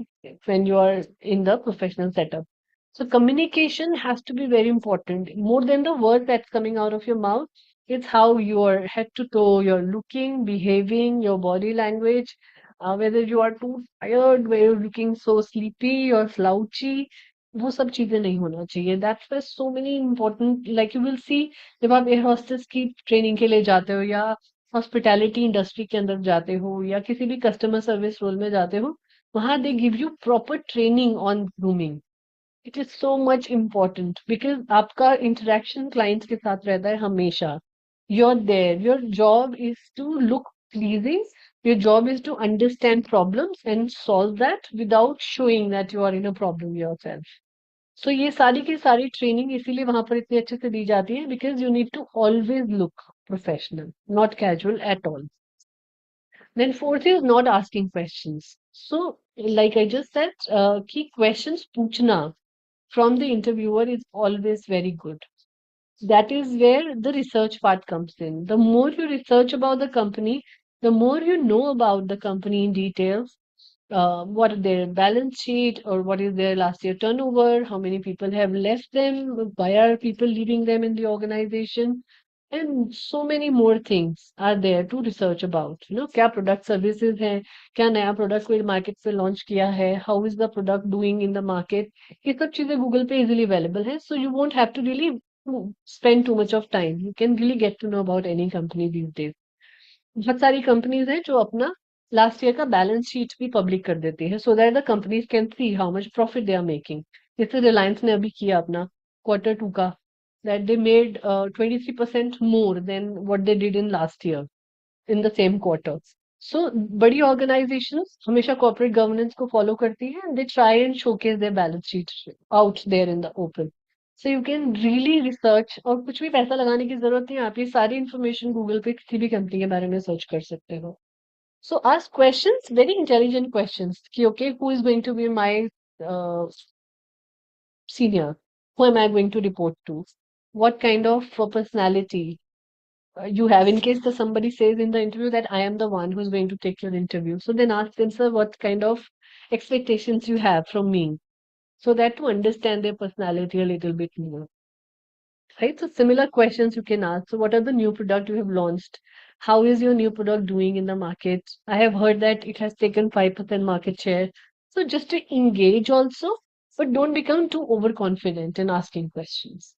when you are in the professional setup. So communication has to be very important. More than the word that's coming out of your mouth, it's how your head to toe, you're looking, behaving, your body language, whether you are too tired, whether you're looking so sleepy or slouchy, वो सब चीजें नहीं होना चाहिए. That's why so many important, like you will see, जब आप air hostess की training के लिए जाते हो या हॉस्पिटैलिटी इंडस्ट्री के अंदर जाते हो या किसी भी कस्टमर सर्विस रोल में जाते हो, वहां they give you proper training on grooming. It is so much important because आपका इंटरेक्शन क्लाइंट्स के साथ रहता है हमेशा. You're there. Your job is to look pleasing. Your job is to understand problems and solve that without showing that you are in a problem yourself. So ये सारी की सारी ट्रेनिंग इसीलिए वहां पर इतनी अच्छे से दी जाती है because you need to always look professional, not casual at all. Then fourth is not asking questions. So like I just said, key questions पूछना from the interviewer is always very good. That is where the research part comes in. The more you research about the company, the more you know about the company in details. What is their balance sheet or what is their last year turnover? How many people have left them? Why are people leaving them in the organization? And so many more things are there to research about. क्या product services हैं, क्या नया product कोई market पे launch किया है, how is the product doing in the market? ये सब चीजें Google पे easily available है, so you won't have to really spend too much of time. You can really get to know about any company these days. बहुत सारी companies हैं जो अपना लास्ट ईयर का बैलेंस शीट भी पब्लिक कर देती है so that the companies can see how much profit they are making. जैसे रिलायंस ने अभी किया अपना Q2 का, that they made 23% more than what they did in last year in the same quarter. So बड़ी ऑर्गेनाइजेशंस हमेशा कॉर्पोरेट गवर्नेंस को follow करती हैं. They try and showcase their balance sheet out their in the open. So you can really research, और कुछ भी पैसा लगाने की जरूरत नहीं है, आप ये सारी इन्फॉर्मेशन गूगल पे किसी भी कंपनी के बारे में सर्च कर सकते हो. So ask questions, very intelligent questions कि okay who is going to be my senior, who am I going to report to, what kind of personality you have, in case the somebody says in the interview that I am the one who's going to take your interview. So then ask them, sir, what kind of expectations you have from me, so that to understand their personality a little bit more. Right? So similar questions you can ask. So what are the new product you have launched? How is your new product doing in the market? I have heard that it has taken 5% market share. So just to engage also, but don't become too overconfident in asking questions.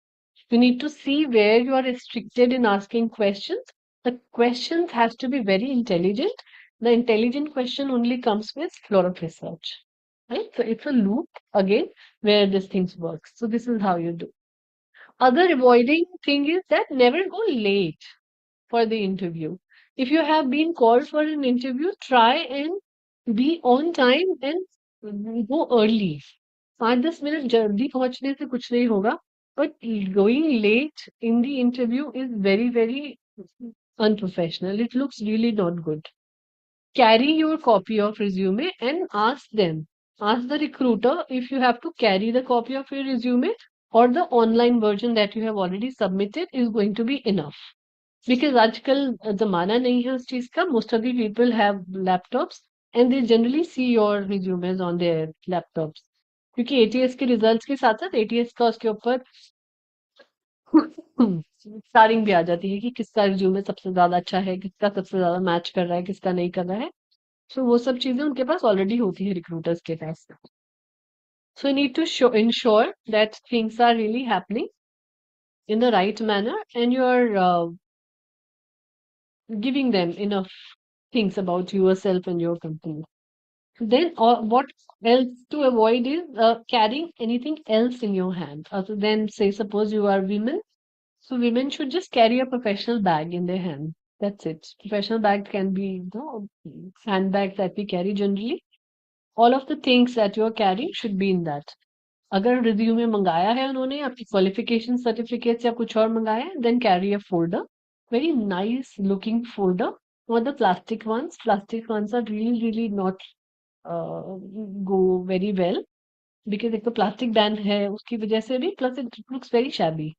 You need to see where you are restricted in asking questions. The questions has to be very intelligent. The intelligent question only comes with lot of research. Right? So it's a loop again where this things works. So this is how you do. Other avoiding thing is that never go late for the interview. If you have been called for an interview, try and be on time and go early. 5-10 minute जल्दी पहुंचने से कुछ नहीं होगा, but going late in the interview is very, very unprofessional. It looks really not good. Carry your copy of resume and ask them. Ask the recruiter if you have to carry the copy of your resume or the online version that you have already submitted is going to be enough. Because आजकल जमाना नहीं है उस चीज का. Most of the people have laptops and they generally see your resumes on their laptops. क्योंकि ATS के results के साथ साथ ATS का उसके ऊपर स्टारिंग भी आ जाती है कि किसका रिज्यूमे सबसे ज्यादा अच्छा है, किसका सबसे ज्यादा मैच कर रहा है, किसका नहीं कर रहा है. सो वो सब चीजें उनके पास ऑलरेडी होती है रिक्रूटर्स के पास. So you need to ensure that things are really happening in the right manner, and you are giving them enough things about yourself and your company. Then, what else to avoid is carrying anything else in your hand other than, say, suppose you are women. So women should just carry a professional bag in their hand. That's it. Professional bag can be handbags that we carry generally. All of the things that you are carrying should be in that. अगर resume मंगाया है उन्होंने आपकी qualification certificates या कुछ और मंगाया है, then carry a folder, very nice looking folder. Or the plastic ones. Plastic ones are really not go very well because एक तो प्लास्टिक बैन है उसकी वजह से भी, plus it looks very shabby.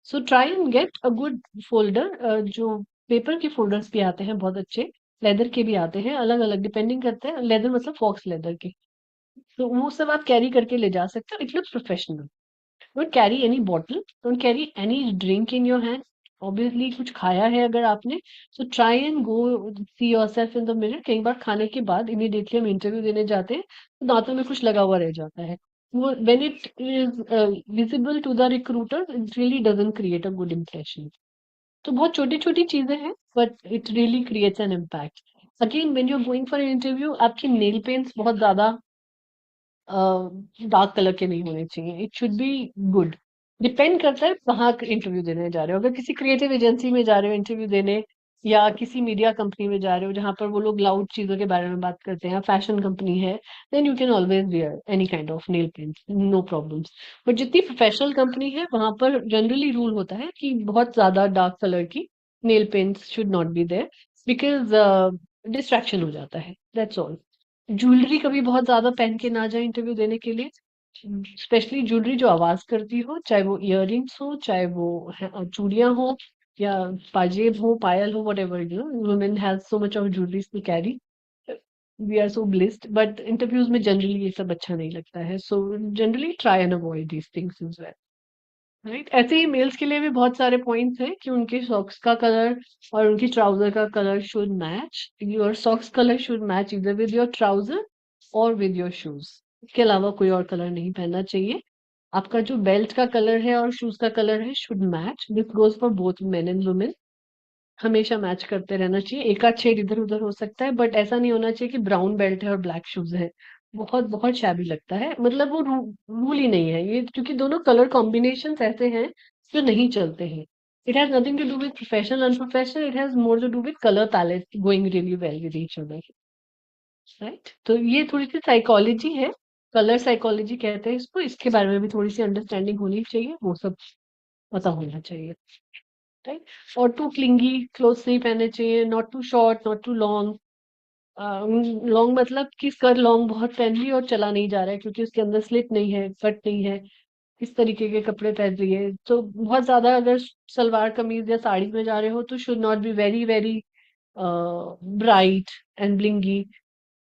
So try and get a good folder. जो paper के folders भी आते हैं बहुत अच्छे, लेदर के भी आते हैं, अलग अलग डिपेंडिंग करते हैं. लेदर मतलब फॉक्स लेदर के, तो वो सब आप कैरी करके ले जा सकते हो. It looks professional. Don't carry any bottle, don't carry any drink in your hand. Obviously कुछ खाया है अगर आपने, सो try and go see yourself in the mirror. कई बार खाने के बाद इमीडिएटली हम इंटरव्यू देने जाते हैं तो दांतों में कुछ लगा हुआ रह जाता है. वो when it is visible to the recruiter, it really doesn't create a good impression. तो बहुत छोटी छोटी चीजें हैं, but it really creates an impact. Again when you are going for interview, आपकी नेल पेंट्स बहुत ज्यादा डार्क कलर के नहीं होने चाहिए. It should be good. Depend करता है कहाँ इंटरव्यू देने जा रहे हो. अगर किसी क्रिएटिव एजेंसी में जा रहे हो इंटरव्यू देने, या किसी मीडिया कंपनी में जा रहे हो जहां पर वो लोग लाउड चीजों के बारे में बात करते हैं, फैशन कंपनी है, then you can always wear any kind of nail paint, no problems. But जितनी प्रोफेशनल कंपनी है वहां पर जनरली रूल होता है कि बहुत ज्यादा डार्क कलर की nail paints should not be there, because distraction हो जाता है. That's all. ज्वेलरी कभी बहुत ज्यादा पहन के ना जाए इंटरव्यू देने के लिए. स्पेशली ज्वेलरी जो आवाज करती हो, चाहे वो इयररिंग्स हो, चाहे वो चूड़ियां हो, या पाजेब हो, पायल हो, whatever, women has so much of jewelry to carry. We are so blessed, but interviews में generally ये सब अच्छा नहीं लगता है. So generally try and avoid these things as well. Right. ऐसे ही मेल्स के लिए भी बहुत सारे पॉइंट्स हैं कि उनके सॉक्स का कलर और उनकी ट्राउजर का colour should match. Your socks colour should match इधर विद योर ट्राउजर और विद योर शूज. इसके अलावा कोई और कलर नहीं पहनना चाहिए. आपका जो बेल्ट का कलर है और शूज का कलर है should match. This goes for both men and women. हमेशा मैच करते रहना चाहिए. एक आध शेड इधर उधर हो सकता है, बट ऐसा नहीं होना चाहिए कि ब्राउन बेल्ट है और ब्लैक शूज है. बहुत बहुत शैबी लगता है. मतलब वो रूल ही नहीं है ये, क्योंकि दोनों कलर कॉम्बिनेशन ऐसे हैं जो नहीं चलते हैं. It has nothing to do with professional unprofessional. It has more to do with colour palette going really well with each other. Right. तो ये थोड़ी सी साइकोलॉजी है, कलर साइकोलॉजी कहते हैं इसको. इसके बारे में भी थोड़ी सी अंडरस्टैंडिंग होनी चाहिए, वो सब पता होना चाहिए. राइट. और टू क्लिंगी क्लोथ्स नहीं पहनने चाहिए. Not too short, not too long. Long मतलब कि स्कर्ट लॉन्ग बहुत पहन ली और चला नहीं जा रहा है क्योंकि उसके अंदर स्लिट नहीं है, कट नहीं है, इस तरीके के कपड़े पहन रही है. तो बहुत ज्यादा अगर सलवार कमीज या साड़ी में जा रहे हो तो should not be very very bright and blingy.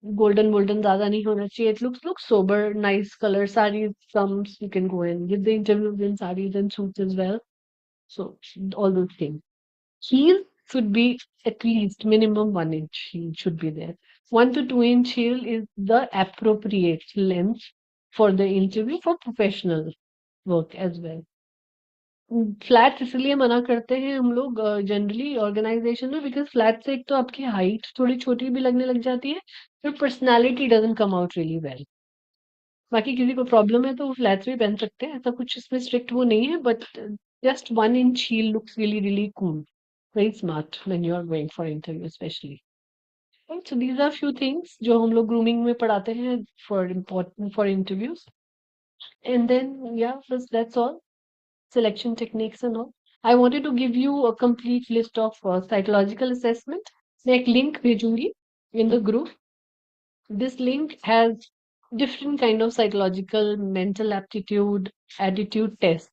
Golden golden ज्यादा नहीं होना चाहिए. It looks sober, nice colour. Saris comes, you can go in with the interviews in saris and suits as well. So all those things. Heel should be at least minimum 1 inch heel should be there. 1 to 2 inch heel is the appropriate length for the interview for professional work as well. Flat इसलिए मना करते हैं हम लोग generally organisation में, because flat से एक तो आपकी हाइट थोड़ी छोटी भी लगने लग जाती है, फिर personality doesn't come out really well. बाकी किसी को प्रॉब्लम है तो वो फ्लैट्स भी पहन सकते हैं, ऐसा कुछ इसमें स्ट्रिक्ट वो नहीं है. But just 1 inch heel looks really cool, very smart when you are going for interview especially. Right? So these are few things जो हम लोग grooming में पढ़ाते हैं for important for interviews. And then yeah, that's all. Selection techniques and all. I wanted to give you a complete list of psychological assessment. मैं एक link भेजूंगी in the group. This link has different kind of psychological, mental aptitude, attitude tests.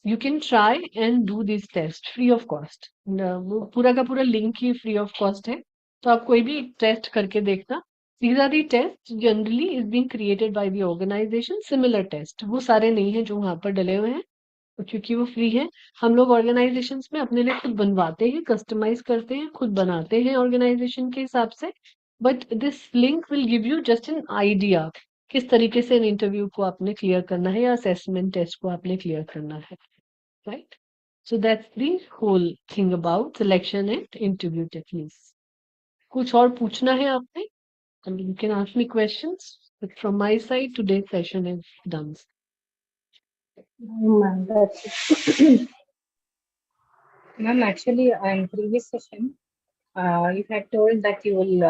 You can try and do these tests free of cost. वो पूरा का पूरा link he free of cost है, तो आप कोई भी टेस्ट करके देखना. These are the tests generally is being created by the organization. Similar test वो सारे नहीं है जो वहां पर डले हुए हैं, क्योंकि वो फ्री है. हम लोग ऑर्गेनाइजेशंस में अपने लिए खुद बनवाते हैं, कस्टमाइज करते हैं, खुद बनाते हैं ऑर्गेनाइजेशन के हिसाब से. But this link will give you just an idea किस तरीके से इन इंटरव्यू को आपने क्लियर करना है या असेसमेंट टेस्ट को आपने क्लियर करना है, right? So that's the whole thing about selection and interview techniques. कुछ और पूछना है आपने? And you can ask me questions. But from my side, today's session is done. No, ma'am, that's it. Ma'am, actually, in previous session, you had told that you will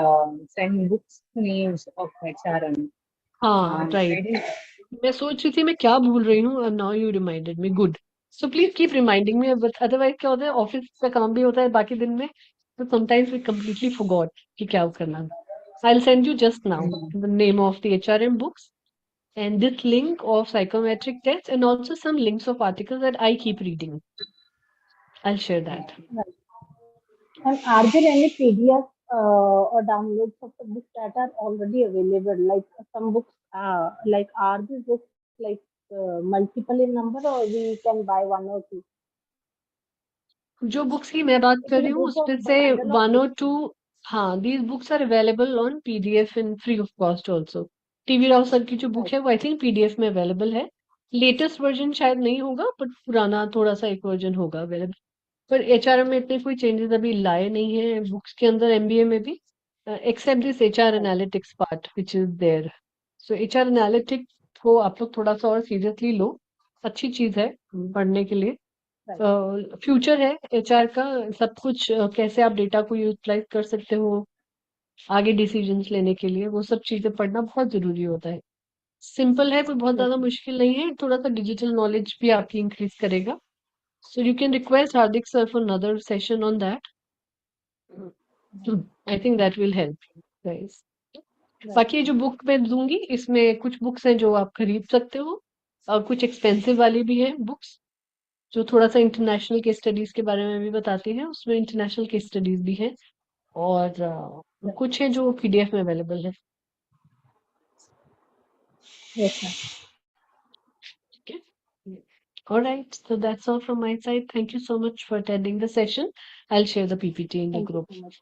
send books names of HRM. हाँ, I right. didn't. मैं सोच रही थी मैं क्या भूल रही हूँ, and now you reminded me. Good. So please keep reminding me. But otherwise क्या होता है, ऑफिस का काम भी होता है बाकी दिन में, तो sometimes we completely forgot कि क्या करना है. I'll send you just now the name of the HRM books and this link of psychometric tests and also some links of articles that I keep reading. I'll share that. Right. And are there any PDFs or downloads of the books that are already available? Like some books, like are these books like multiple in number, or we can buy one or two? जो books की मैं बात It कर is रही a हूँ book of उसमें से bundle of 1 or books. 2, हाँ, these books are available on PDF and free of cost also. TV Rao sir की जो बुक Right. है वो आई थिंक PDF में अवेलेबल है. लेटेस्ट वर्जन शायद नहीं होगा बट पुराना थोड़ा सा एक वर्जन होगा अवेलेबल. पर HRM में इतने कोई चेंजेस अभी लाए नहीं है बुक्स के अंदर, MBA में भी, except this HR Right. Analytics part which is there. So HR analytics को आप लोग थोड़ा सा और सीरियसली लो, अच्छी चीज है पढ़ने के लिए. Right. फ्यूचर है HR का, सब कुछ कैसे आप डेटा को यूटिलाइज कर सकते हो आगे डिसीजंस लेने के लिए, वो सब चीजें पढ़ना बहुत जरूरी होता है. सिंपल है, कोई बहुत Yes. ज्यादा मुश्किल नहीं है, थोड़ा सा डिजिटल नॉलेज भी आपकी इंक्रीज करेगा. सो you can request Hardik sir for another session on that. I think that will help guys. Right. बाकी ये जो बुक मैं दूंगी इसमें कुछ बुक्स हैं जो आप खरीद सकते हो और कुछ एक्सपेंसिव वाली भी हैं बुक्स जो थोड़ा सा इंटरनेशनल केस स्टडीज के बारे में भी बताती हैं. उसमें इंटरनेशनल केस स्टडीज भी हैं और Right. कुछ है जो PDF में अवेलेबल है. Yes, ma'am. Okay. All right. So that's all from my side. Thank you so much for attending the session. I'll share the PPT in the Thank you group. so much.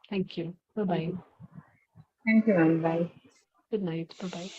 Thank you. Bye Thank bye. you. Thank you, ma'am. Bye. Good night. Bye bye.